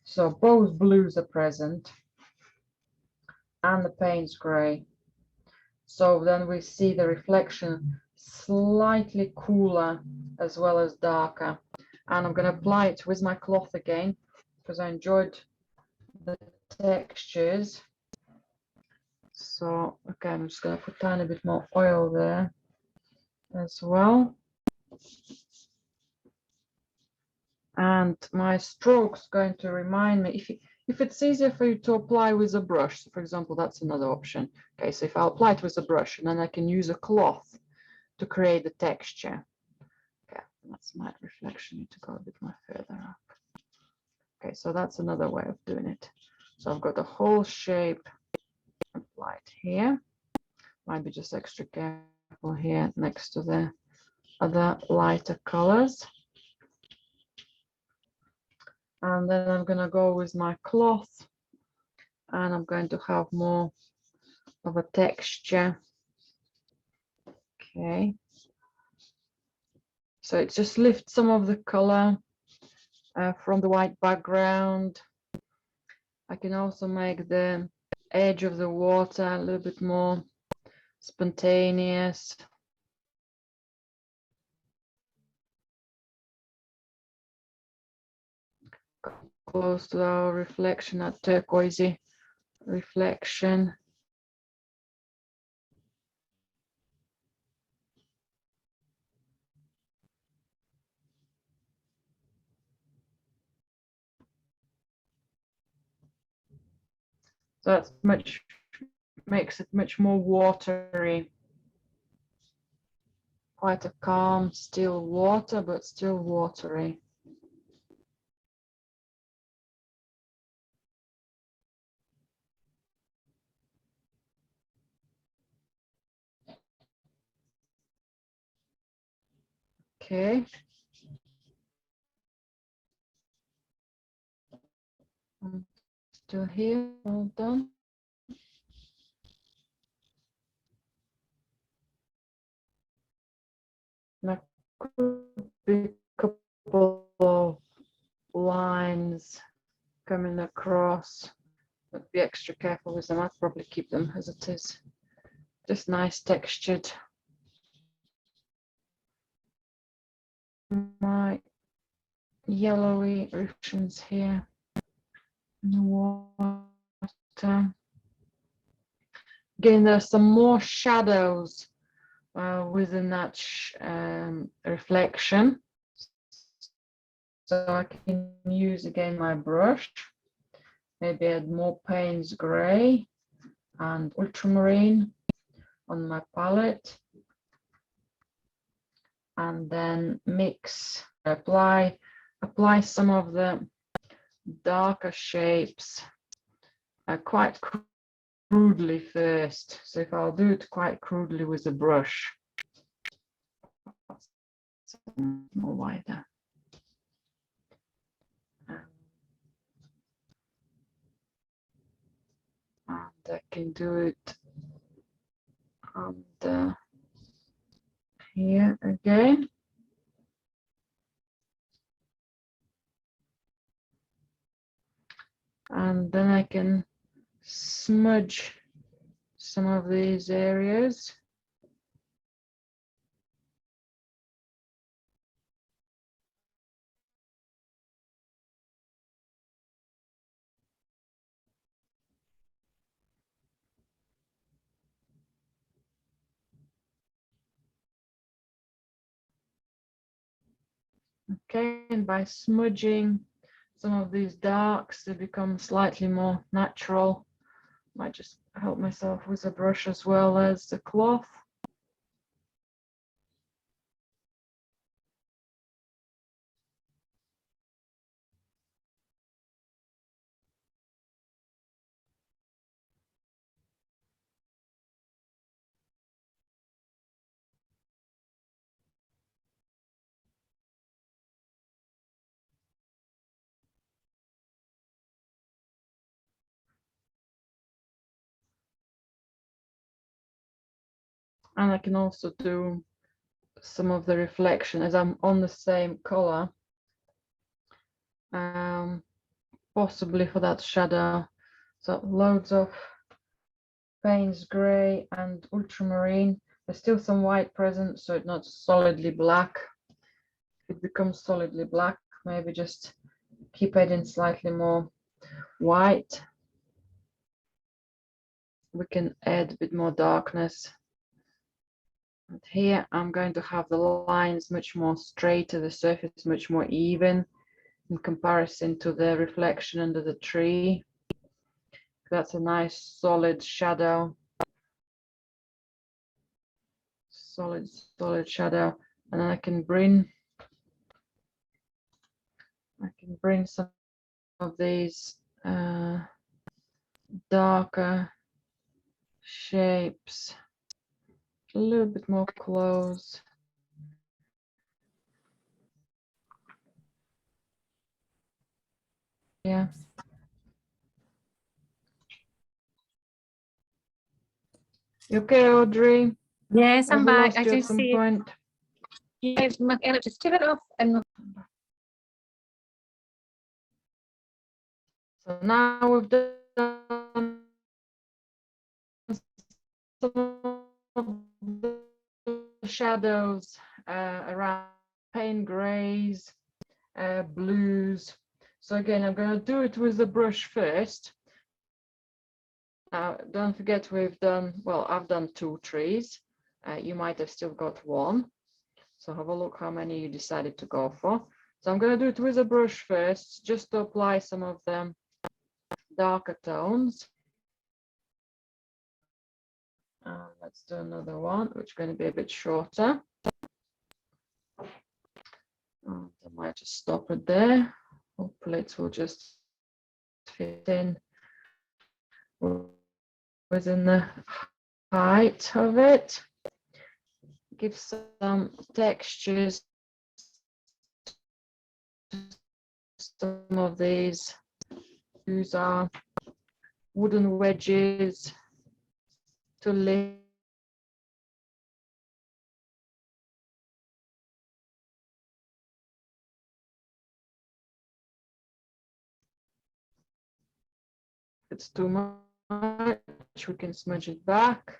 So both blues are present and the Payne's gray. So then we see the reflection slightly cooler as well as darker. And I'm going to apply it with my cloth again because I enjoyed the textures. So, okay, I'm just going to put a tiny bit more oil there as well. And my stroke's going to remind me, if it's easier for you to apply with a brush, so for example, that's another option. Okay, so if I apply it with a brush, and then I can use a cloth to create the texture. Okay, that's my reflection, need to go a bit more further up. Okay, so that's another way of doing it. So I've got the whole shape applied here. Might be just extra careful here next to the other lighter colors. And then I'm going to go with my cloth, and I'm going to have more of a texture. Okay. So it just lifts some of the color from the white background. I can also make the edge of the water a little bit more spontaneous. Close to our reflection, that turquoisey reflection. So that's makes it much more watery. Quite a calm, still water, but still watery. Okay. I'm still here, all done. There could be a couple of lines coming across, but be extra careful with them. I'd probably keep them as it is. Just nice textured. My yellowy reflections here in the water. Again, there's some more shadows within that reflection. So I can use again my brush, maybe add more Payne's Grey and Ultramarine on my palette, and then mix, apply some of the darker shapes quite crudely first. So if I'll do it quite crudely with a brush, more wider. And I can do it on the here again. And then I can smudge some of these areas. Okay, and by smudging some of these darks, they become slightly more natural. Might just help myself with a brush as well as the cloth. And I can also do some of the reflection as I'm on the same color, possibly for that shadow. So loads of Payne's Grey and Ultramarine. There's still some white present, so it's not solidly black. If it becomes solidly black, maybe just keep adding slightly more white. We can add a bit more darkness. And here I'm going to have the lines much more straighter, the surface much more even in comparison to the reflection under the tree. That's a nice solid shadow. Solid shadow. And then I can bring some of these darker shapes a little bit more close Yeah. You okay, Audrey? Yes, I'm Have we back. lost I you at just some see it. point? Yes, I'll just turn it off and So now we've done some of the shadows around paint grays, blues. So again, I'm going to do it with the brush first. Don't forget we've done, well, I've done 2 trees. You might have still got 1. So have a look how many you decided to go for. So I'm going to do it with a brush first, just to apply some of the darker tones. Let's do another one, which is going to be a bit shorter. I might just stop it there. Hopefully it will just fit in within the height of it. Give some textures to some of these. Use our wooden wedges to lift it's too much, we can smudge it back.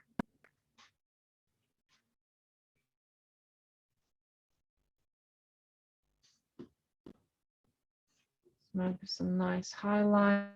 Maybe some nice highlight.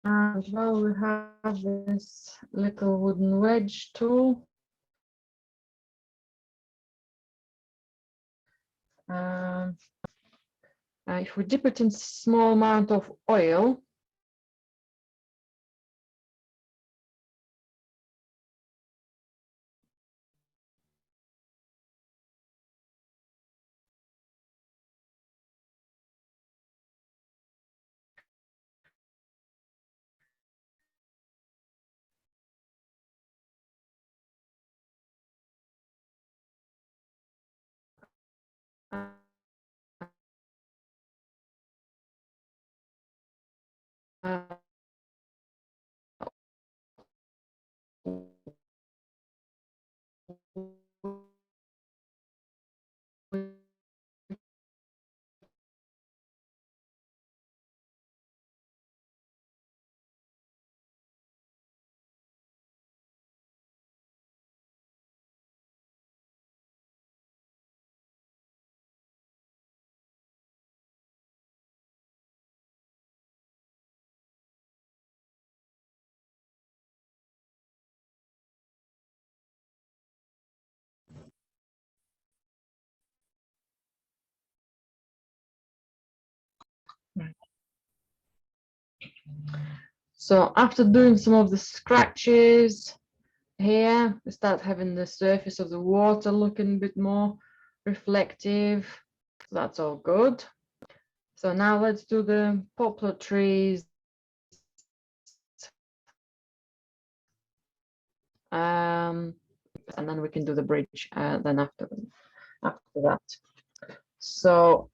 As well, we have this little wooden wedge tool. If we dip it in small amount of oil, uh, so after doing some of the scratches here, we start having the surface of the water looking a bit more reflective. So that's all good. So now let's do the poplar trees. And then we can do the bridge then after that. So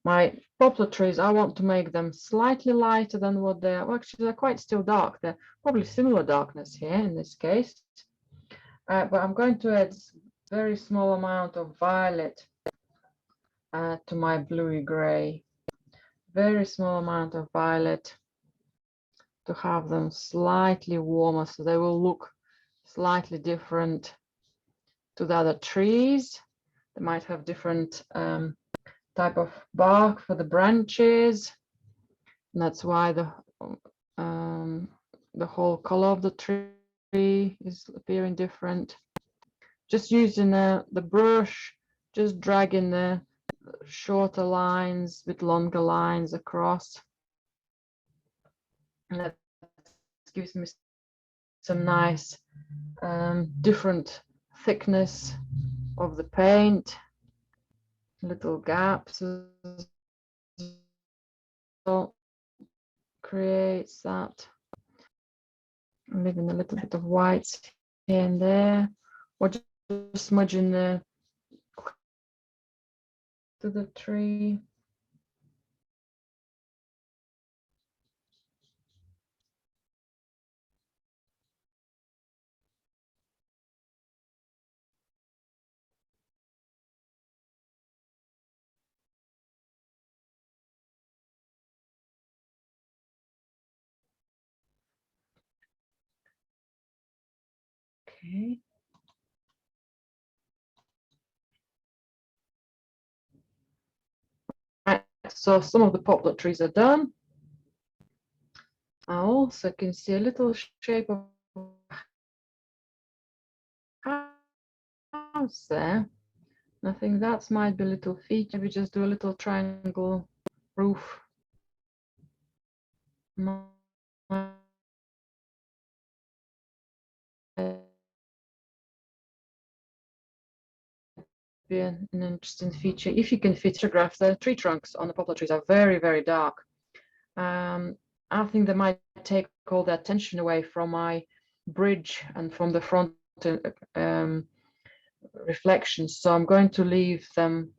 my poplar trees, I want to make them slightly lighter than what they are. Well, actually, they're quite still dark. They're probably similar darkness here in this case. But I'm going to add very small amount of violet to my bluey gray. Very small amount of violet to have them slightly warmer, so they will look slightly different to the other trees. They might have different type of bark for the branches, and that's why the whole color of the tree is appearing different. Just using the brush, just dragging the shorter lines with longer lines across, and that gives me some nice different thickness of the paint, little gaps as well, creates that. Leaving a little bit of whites here and there, or just smudging the to the tree. Okay. Right, so some of the poplar trees are done. I also can see a little shape of house there. I think that might be a little feature. We just do a little triangle roof. Be an interesting feature if you can photograph the tree trunks on the poplar trees are very, very dark. I think they might take all the attention away from my bridge and from the front reflections. So I'm going to leave them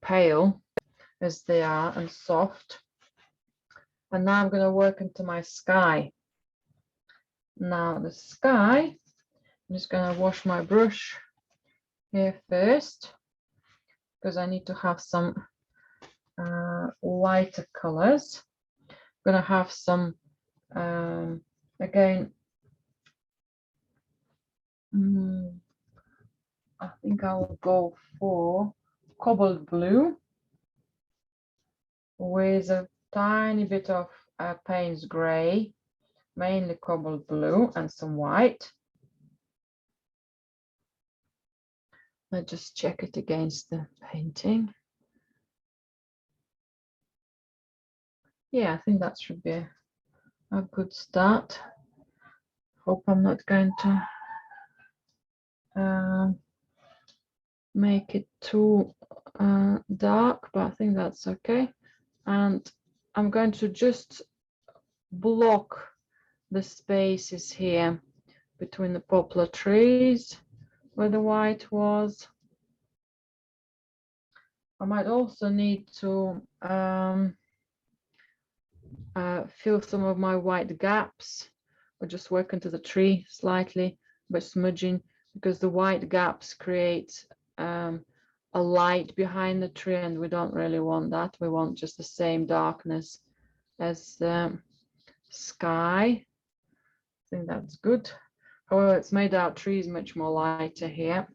pale as they are and soft. And now I'm going to work into my sky. Now the sky, I'm just going to wash my brush here first because I need to have some lighter colors. I'm going to have some again, I think I'll go for cobalt blue with a tiny bit of Payne's gray, mainly cobalt blue, and some white. Let's just check it against the painting. Yeah, I think that should be a good start. Hope I'm not going to make it too dark, but I think that's okay. And I'm going to just block the spaces here between the poplar trees where the white was. I might also need to fill some of my white gaps, or just work into the tree slightly by smudging, because the white gaps create a light behind the tree, and we don't really want that. We want just the same darkness as the sky. I think that's good. However, it's made our trees much more lighter here,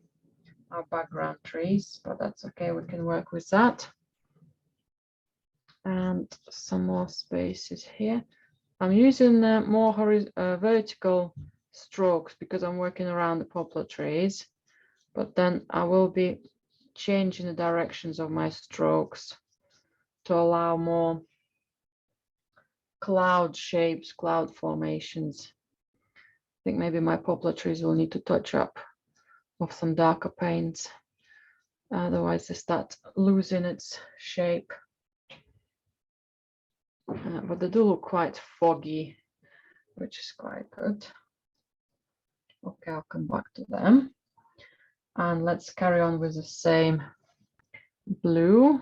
our background trees, but that's okay, we can work with that. And some more spaces here. I'm using more vertical strokes because I'm working around the poplar trees, but then I will be changing the directions of my strokes to allow more cloud shapes, cloud formations. I think maybe my poplar trees will need to touch up with some darker paints, otherwise they start losing its shape. But they do look quite foggy, which is quite good. Okay, I'll come back to them. And let's carry on with the same blue,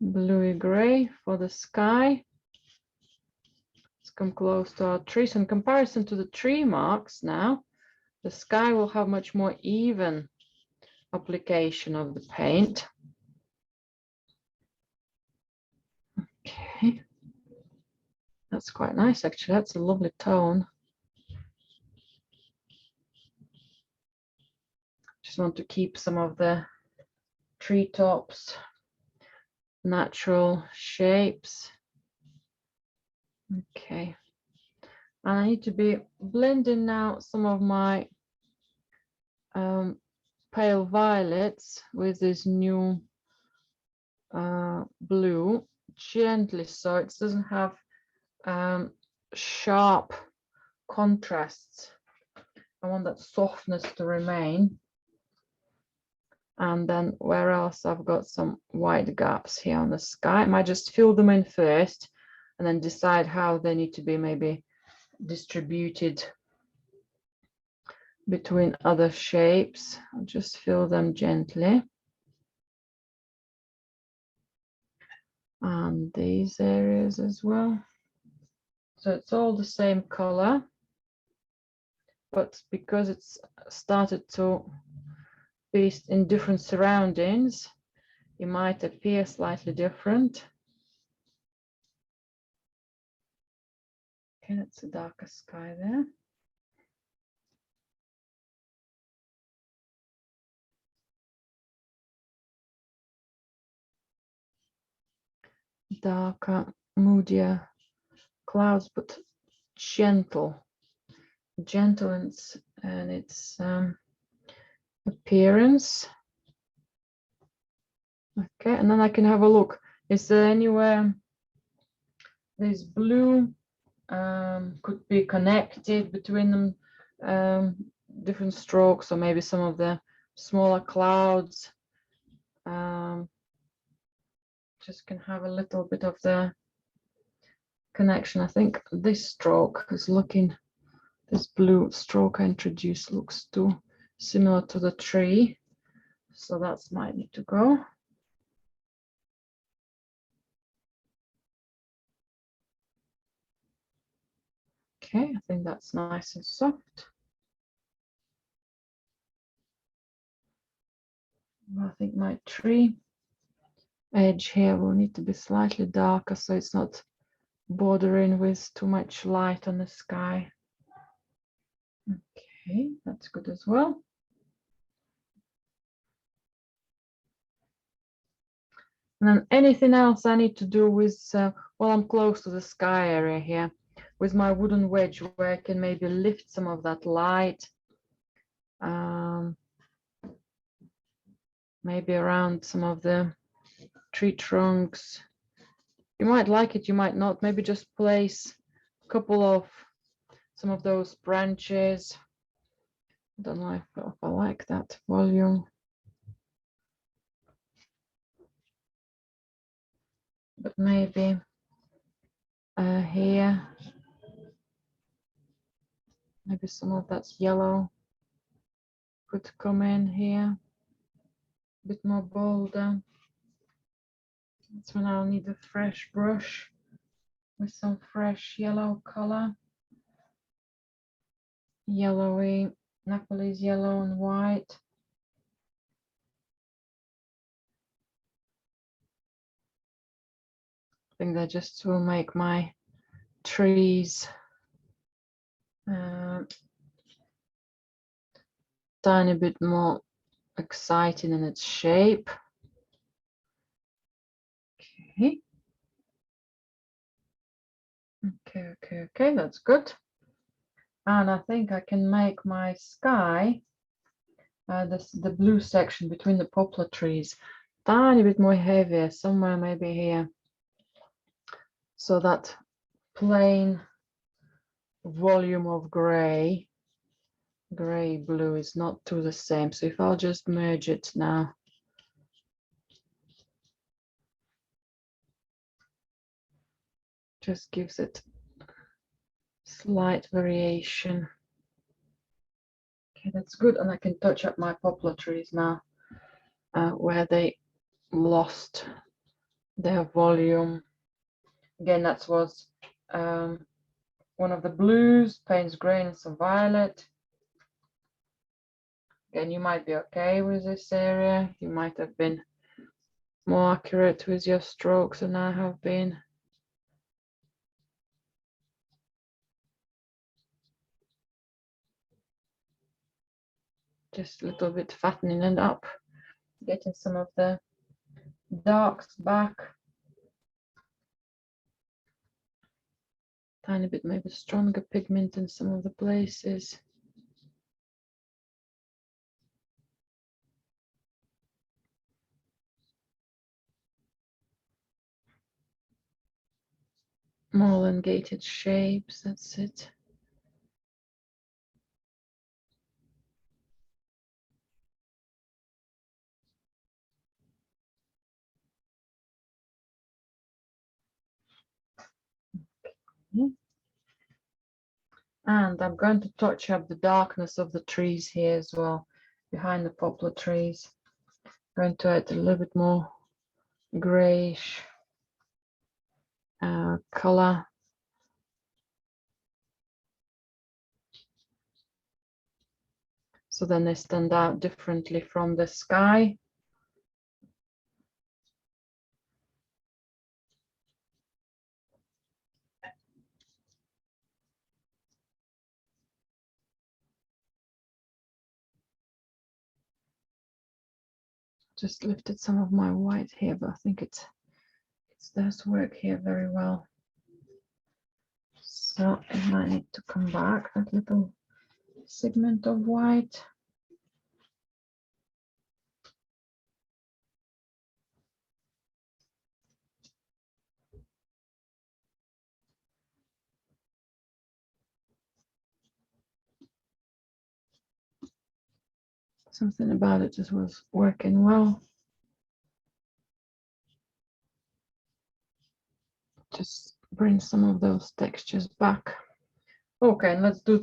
bluey gray for the sky. Let's come close to our trees. In comparison to the tree marks now, the sky will have much more even application of the paint. Okay, that's quite nice actually. That's a lovely tone. Just want to keep some of the treetops, natural shapes. Okay, and I need to be blending now some of my pale violets with this new blue, gently, so it doesn't have sharp contrasts. I want that softness to remain. And then where else I've got some white gaps here on the sky, I might just fill them in first and then decide how they need to be maybe distributed between other shapes. I'll just fill them gently. And these areas as well. So it's all the same color, but because it's started to be in different surroundings, it might appear slightly different. Okay, that's a darker sky there. Darker, moodier clouds, but gentle and its appearance. Okay, and then I can have a look. Is there anywhere this blue could be connected between them, different strokes, or maybe some of the smaller clouds? Just can have a little bit of the connection. I think this stroke is looking, this blue stroke I introduced looks too similar to the tree, so that's might need to go. Okay, I think that's nice and soft. I think my tree edge here will need to be slightly darker so it's not bordering with too much light on the sky. Okay, that's good as well. And then anything else I need to do with, well, I'm close to the sky area here, with my wooden wedge where I can maybe lift some of that light, maybe around some of the tree trunks. You might like it, you might not. Maybe just place a couple of some of those branches. I don't know if I like that volume. But maybe here, maybe some of that yellow could come in here, a bit more bolder. That's when I'll need a fresh brush with some fresh yellow color. Yellowy, Nepalese yellow and white. I think that just will make my trees tiny bit more exciting in its shape. Okay. Okay, that's good. And I think I can make my sky, the blue section between the poplar trees, tiny bit more heavier, somewhere maybe here. So that plain volume of gray blue is not too the same. So if I'll just merge it now. Just gives it slight variation. Okay, that's good. And I can touch up my poplar trees now, where they lost their volume. Again, that was one of the blues, Payne's Grey and some violet. Again, you might be okay with this area. You might have been more accurate with your strokes than I have been. Just a little bit fattening it up, getting some of the darks back. Tiny bit maybe stronger pigment in some of the places. More elongated shapes, that's it. And I'm going to touch up the darkness of the trees here as well, behind the poplar trees. I'm going to add a little bit more grayish color. So then they stand out differently from the sky. Just lifted some of my white here, but I think it does work here very well. So I might need to come back, that little segment of white. Something about it just was working well. Just bring some of those textures back. Okay, and let's do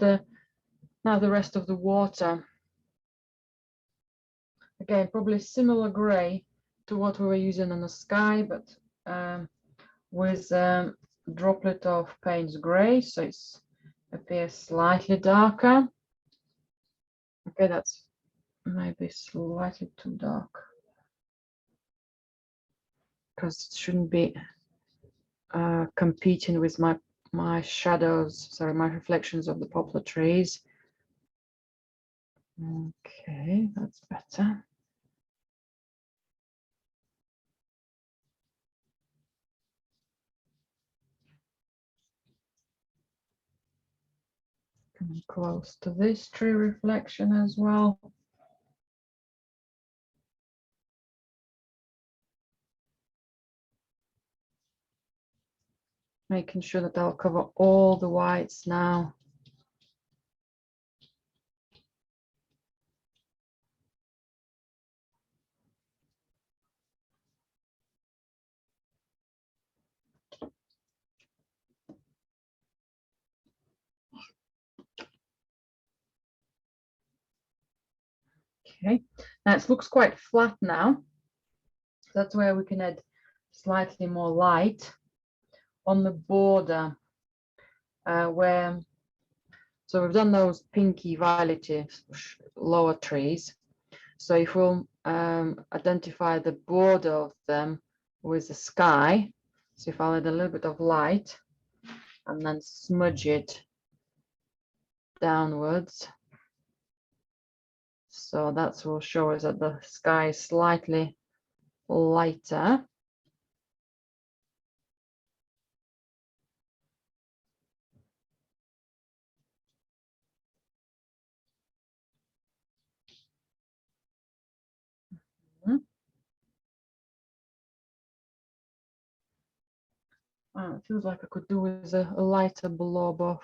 now the rest of the water. Again, probably similar gray to what we were using on the sky, but with droplet of Payne's gray, so it appears slightly darker. Okay, that's maybe slightly too dark because it shouldn't be competing with my shadows, sorry, my reflections of the poplar trees. Okay, that's better. Coming close to this tree reflection as well. Making sure that I'll cover all the whites now. Okay, now it looks quite flat now. That's where we can add slightly more light on the border where, so we've done those pinky violety lower trees. So if we'll identify the border of them with the sky, so if I'll add a little bit of light and then smudge it downwards. So that will show us that the sky is slightly lighter. It feels like I could do with a lighter blob of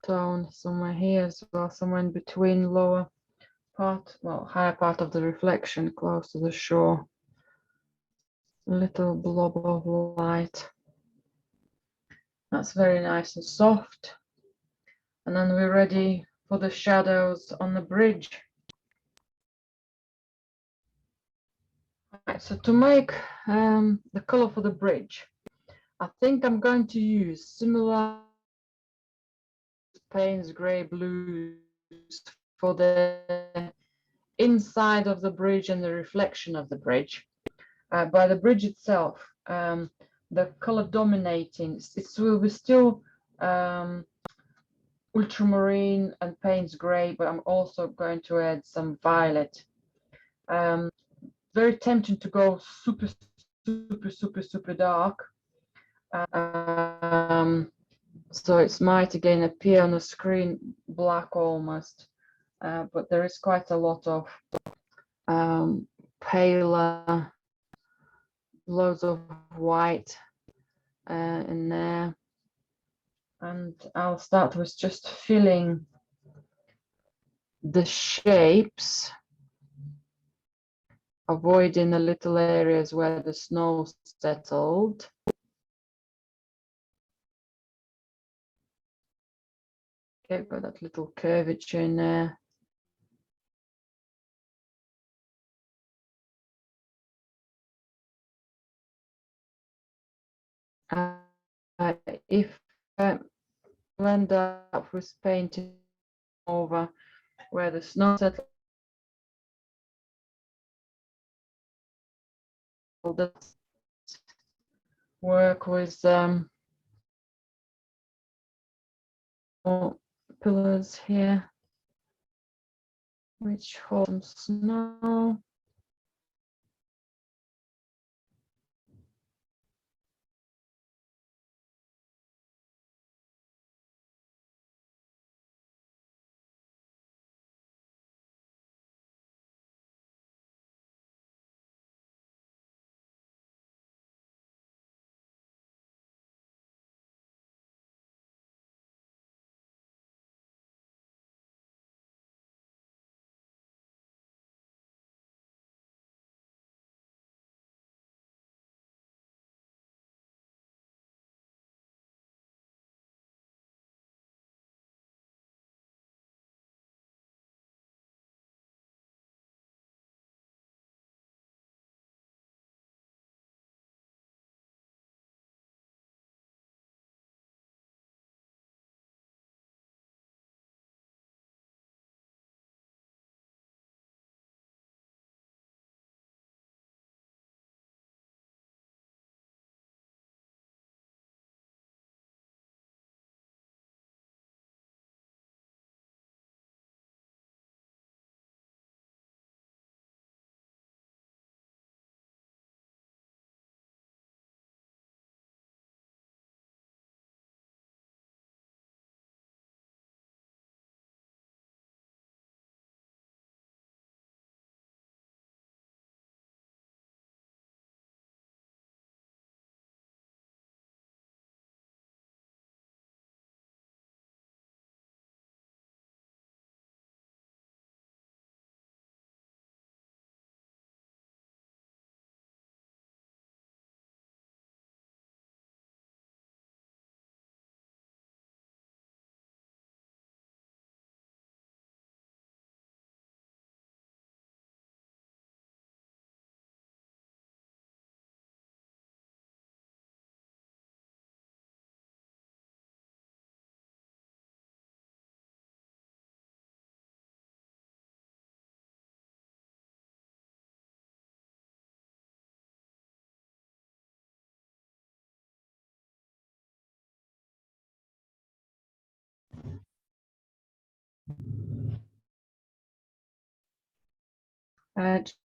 tone somewhere here as well, somewhere in between lower part, well, higher part of the reflection close to the shore. A little blob of light. That's very nice and soft. And then we're ready for the shadows on the bridge. Right, so to make the color for the bridge, I think I'm going to use similar Payne's gray blues for the inside of the bridge and the reflection of the bridge. By the bridge itself, the color dominating, it will be still ultramarine and Payne's gray, but I'm also going to add some violet. Very tempting to go super dark. So it might again appear on the screen black almost, but there is quite a lot of paler, loads of white in there. And I'll start with just filling the shapes, avoiding the little areas where the snow settled. Okay, got that little curvature in there. If you end up with painting over where the snow settled, work with pillars here, which hold some snow.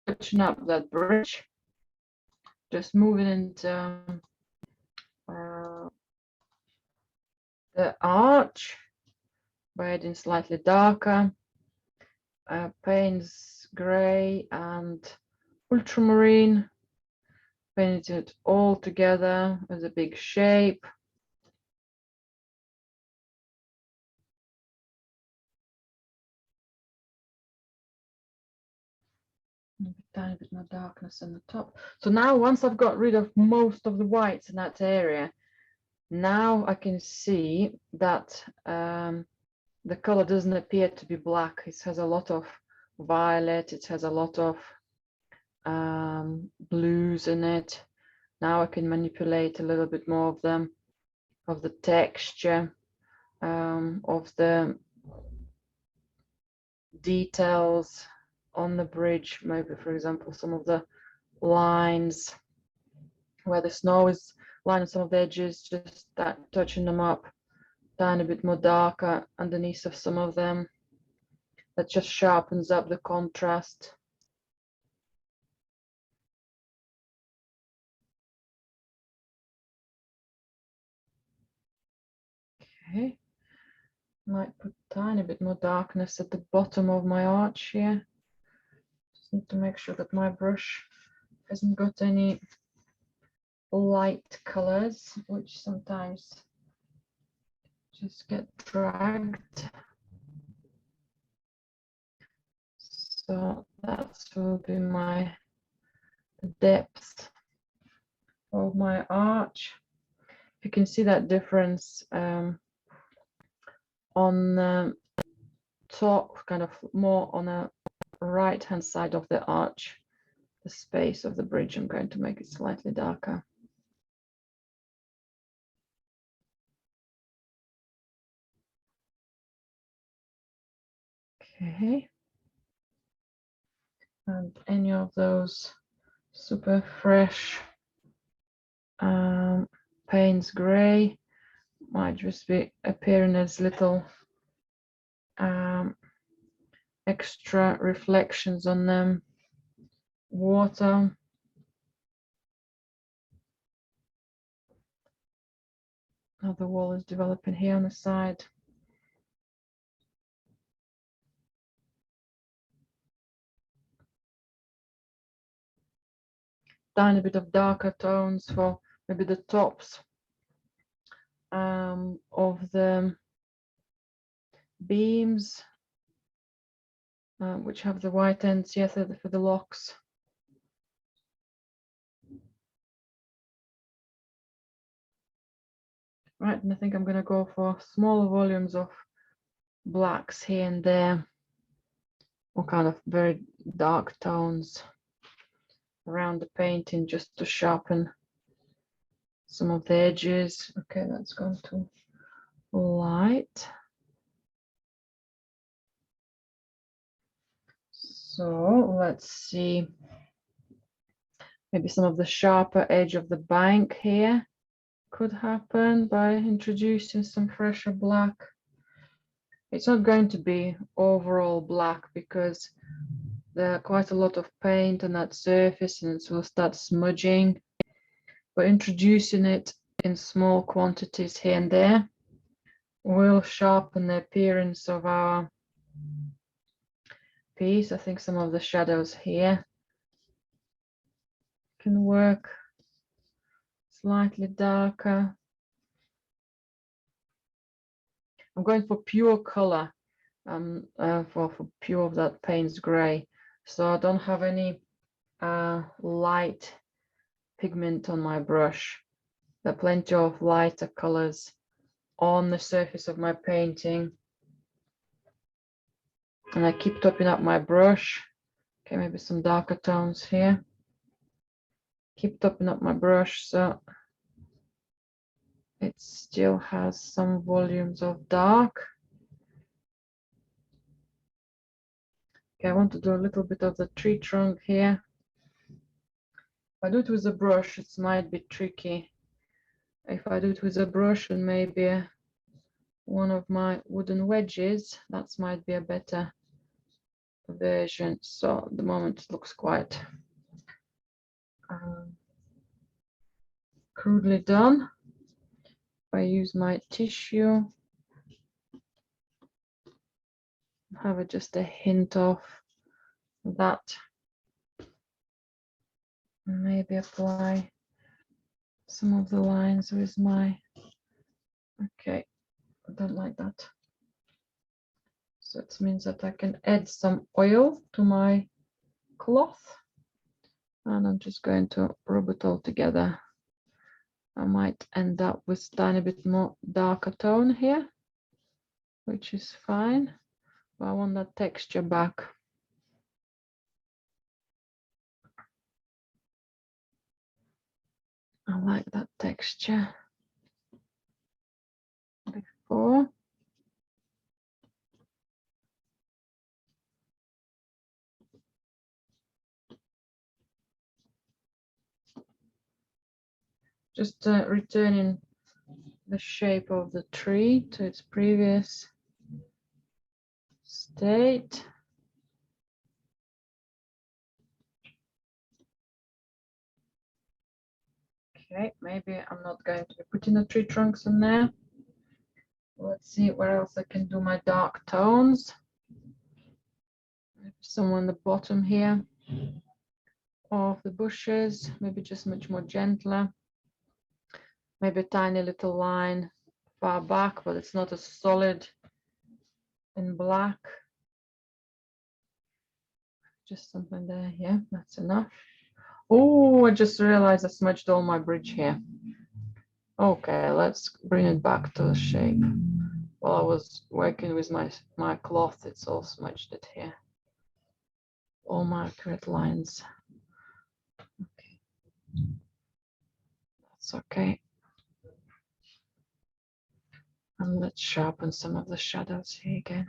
Touching up that bridge, just moving into the arch, adding slightly darker, paints gray and ultramarine, painted it all together as a big shape. A tiny bit more darkness on the top. So now once I've got rid of most of the whites in that area, now I can see that the color doesn't appear to be black. It has a lot of violet, it has a lot of blues in it. Now I can manipulate a little bit more of them, of the texture, of the details on the bridge. Maybe, for example, some of the lines where the snow is lining some of the edges, just that touching them up, tiny bit more darker underneath of some of them. That just sharpens up the contrast. Okay, might put a tiny bit more darkness at the bottom of my arch here. Just need to make sure that my brush hasn't got any light colors, which sometimes just get dragged. So that will be my depth of my arch. You can see that difference on the top, kind of more on the right hand side of the arch, the space of the bridge. I'm going to make it slightly darker. Okay. And any of those super fresh Payne's grey might just be appearing as little extra reflections on them. Water. Now the wall is developing here on the side. Tiny bit of darker tones for maybe the tops of the beams, which have the white ends, yes, for the locks. Right, and I think I'm going to go for smaller volumes of blacks here and there, or kind of very dark tones around the painting, just to sharpen some of the edges. Okay, that's gone to light. So let's see, maybe some of the sharper edge of the bank here could happen by introducing some fresher black. It's not going to be overall black because there are quite a lot of paint on that surface and it will start smudging, but introducing it in small quantities here and there will sharpen the appearance of our piece. I think some of the shadows here can work slightly darker. I'm going for pure color, for pure of that Payne's grey. So I don't have any light pigment on my brush. There are plenty of lighter colors on the surface of my painting. And I keep topping up my brush. Okay, maybe some darker tones here. Keep topping up my brush so it still has some volumes of dark. Okay, I want to do a little bit of the tree trunk here. If I do it with a brush, it might be tricky. If I do it with a brush and maybe one of my wooden wedges, that might be a better version. So at the moment it looks quite crudely done. If I use my tissue, have just a hint of that, maybe apply some of the lines with my, okay, I don't like that. So it means that I can add some oil to my cloth, and I'm just going to rub it all together. I might end up with a tiny bit more darker tone here, which is fine, but I want that texture back. I like that texture before. Just returning the shape of the tree to its previous state. Okay, maybe I'm not going to be putting the tree trunks in there. Let's see where else I can do my dark tones. Maybe some on the bottom here of the bushes, maybe just much more gentler. Maybe a tiny little line far back, but it's not as solid in black. Just something there, yeah, that's enough. Oh, I just realized I smudged all my bridge here. Okay, let's bring it back to the shape. while I was working with my cloth, it's all smudged it here. All my accurate lines. Okay. That's okay. And let's sharpen some of the shadows here again.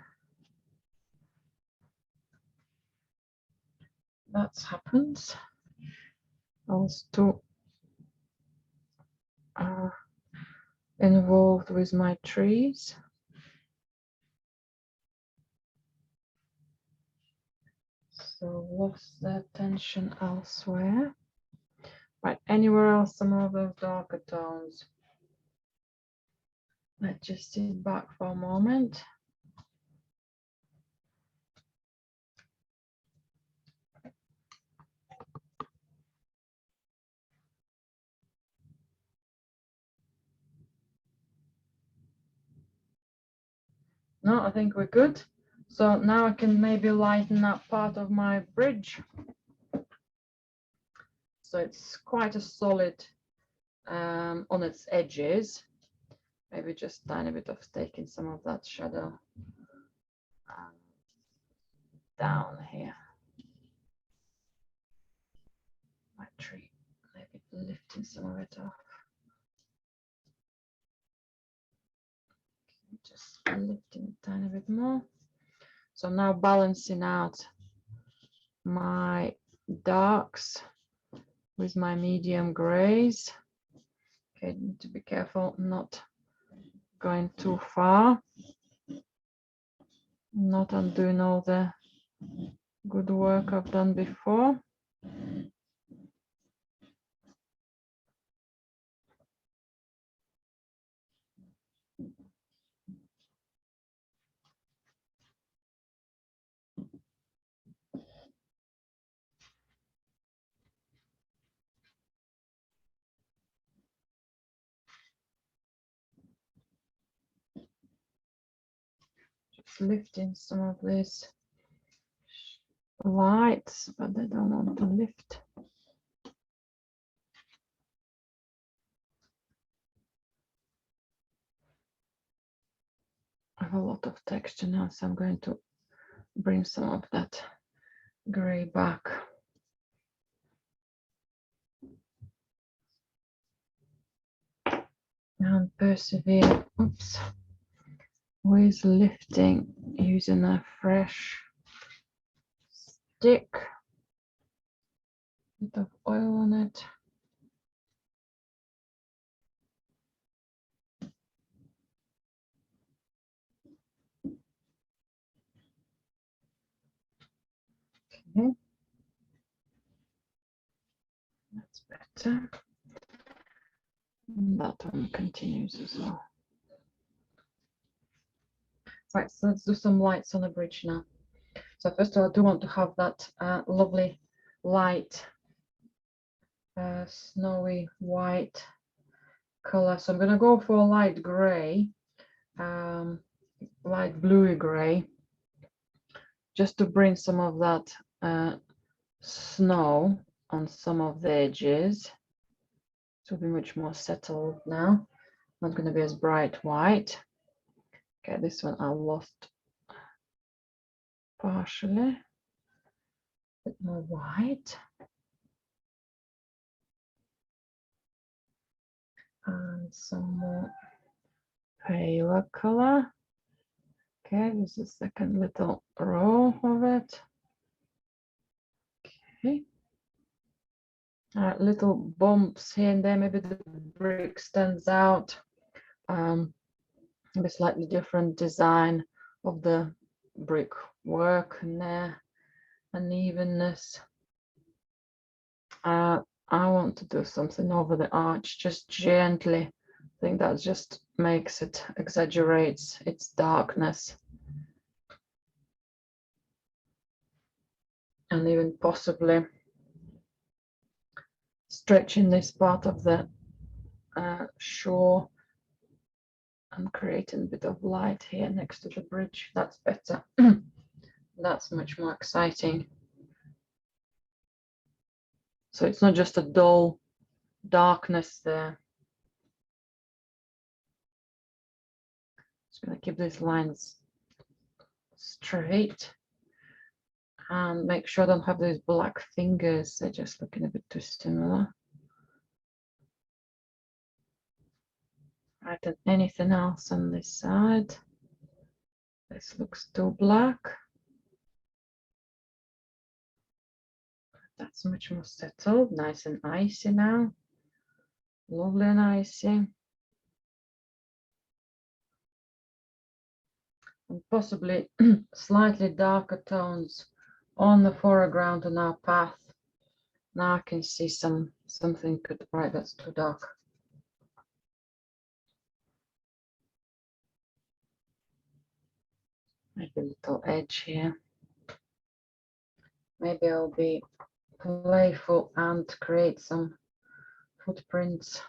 That happens. I was too involved with my trees. So lost the attention elsewhere. Right, anywhere else, some of those darker tones. Let's just sit back for a moment. No, I think we're good. So now I can maybe lighten up part of my bridge. So it's quite a solid on its edges. Maybe just a tiny bit of taking some of that shadow down here. My tree, maybe lifting some of it off. Just lifting a tiny bit more. So now balancing out my darks with my medium grays. Okay, need to be careful not going too far, not undoing all the good work I've done before. Just lifting some of these lights, but they don't want to lift. I have a lot of texture now, so I'm going to bring some of that gray back. And persevere, oops, with lifting using a fresh stick, bit of oil on it. Okay, that's better. And that one continues as well. Right, so let's do some lights on the bridge now. So first of all, I do want to have that lovely light, snowy white color. So I'm going to go for a light gray, light bluey gray, just to bring some of that snow on some of the edges. It will be much more settled now. Not going to be as bright white. Okay, this one I lost partially. A bit more white. And some more paler color. Okay, this is the second little row of it. Okay. Little bumps here and there, maybe the brick stands out. Maybe slightly different design of the brick work and there, unevenness. I want to do something over the arch, just gently. I think that just makes it, exaggerates its darkness. And even possibly stretching this part of the shore and creating a bit of light here next to the bridge. That's better. That's much more exciting. So it's not just a dull darkness there. Just going to keep these lines straight and make sure I don't have those black fingers. They're just looking a bit too similar. Right, and anything else on this side? This looks too black. That's much more settled, nice and icy now. Lovely and icy. And possibly slightly darker tones on the foreground on our path. Now I can see something good. Right, that's too dark. Maybe a little edge here. Maybe I'll be playful and create some footprints.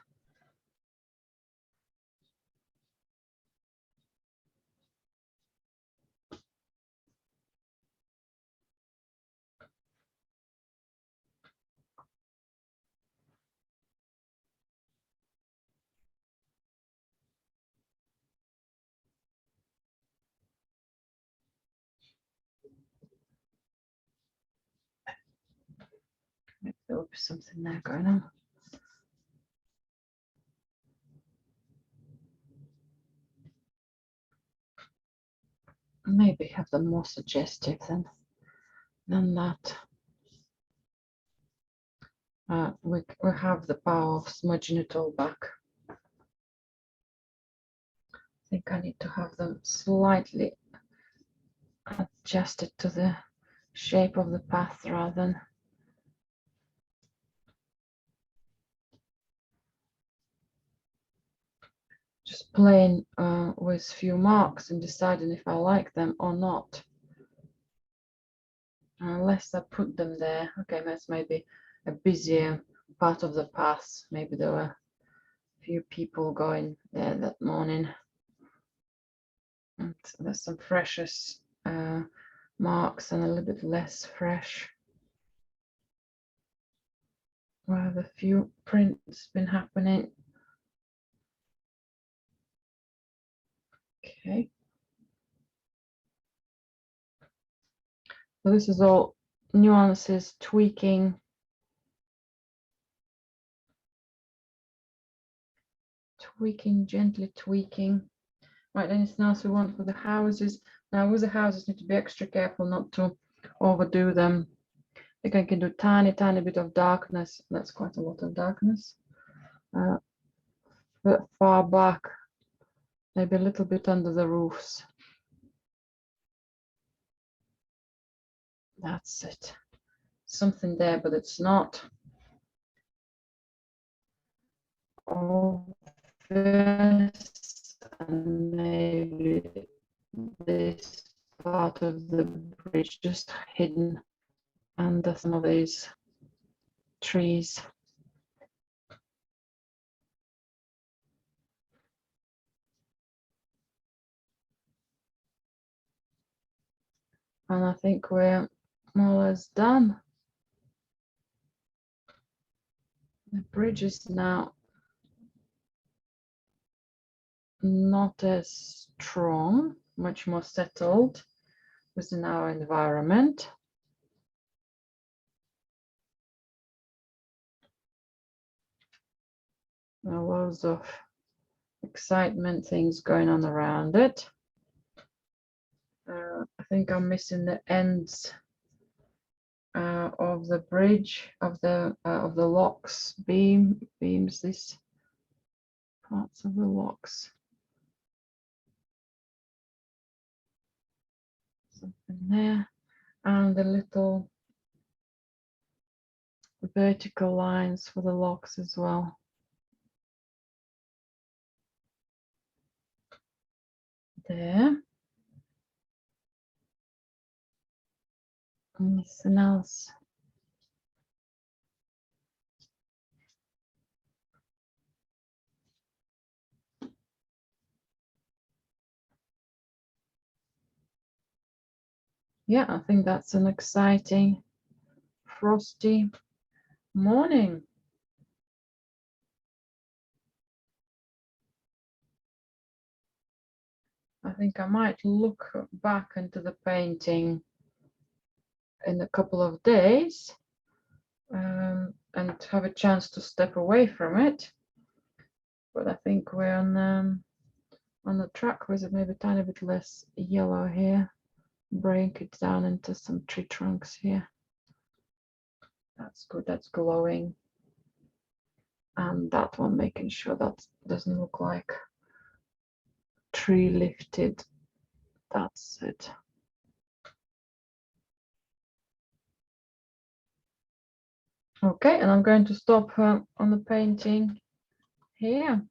Maybe there will be something there going on. Maybe have them more suggestive than that. We have the power of smudging it all back. I think I need to have them slightly adjusted to the shape of the path rather than just playing with few marks and deciding if I like them or not. Unless I put them there. Okay, that's maybe a busier part of the path. Maybe there were a few people going there that morning. And there's some freshest marks and a little bit less fresh. Where have a few prints been happening? Okay. So this is all nuances, tweaking. Gently tweaking. Right, anything else we want for the houses? Now with the houses, need to be extra careful not to overdo them. I think I can do tiny bit of darkness. That's quite a lot of darkness. But far back, maybe a little bit under the roofs. That's it. Something there, but it's not obvious. And maybe this part of the bridge just hidden under some of these trees. And I think we're more or less done. The bridge is now not as strong, much more settled within our environment. Loads of excitement, things going on around it. I think I'm missing the ends of the bridge, of the locks, beams, these parts of the locks. Something there, and the little vertical lines for the locks as well. There. Anything else? Yeah, I think that's an exciting frosty morning. I think I might look back into the painting in a couple of days and have a chance to step away from it. But I think we're on the track with it, maybe a tiny bit less yellow here. Break it down into some tree trunks here. That's good, that's glowing. And that one, making sure that doesn't look like tree lifted. That's it. Okay, and I'm going to stop on the painting here.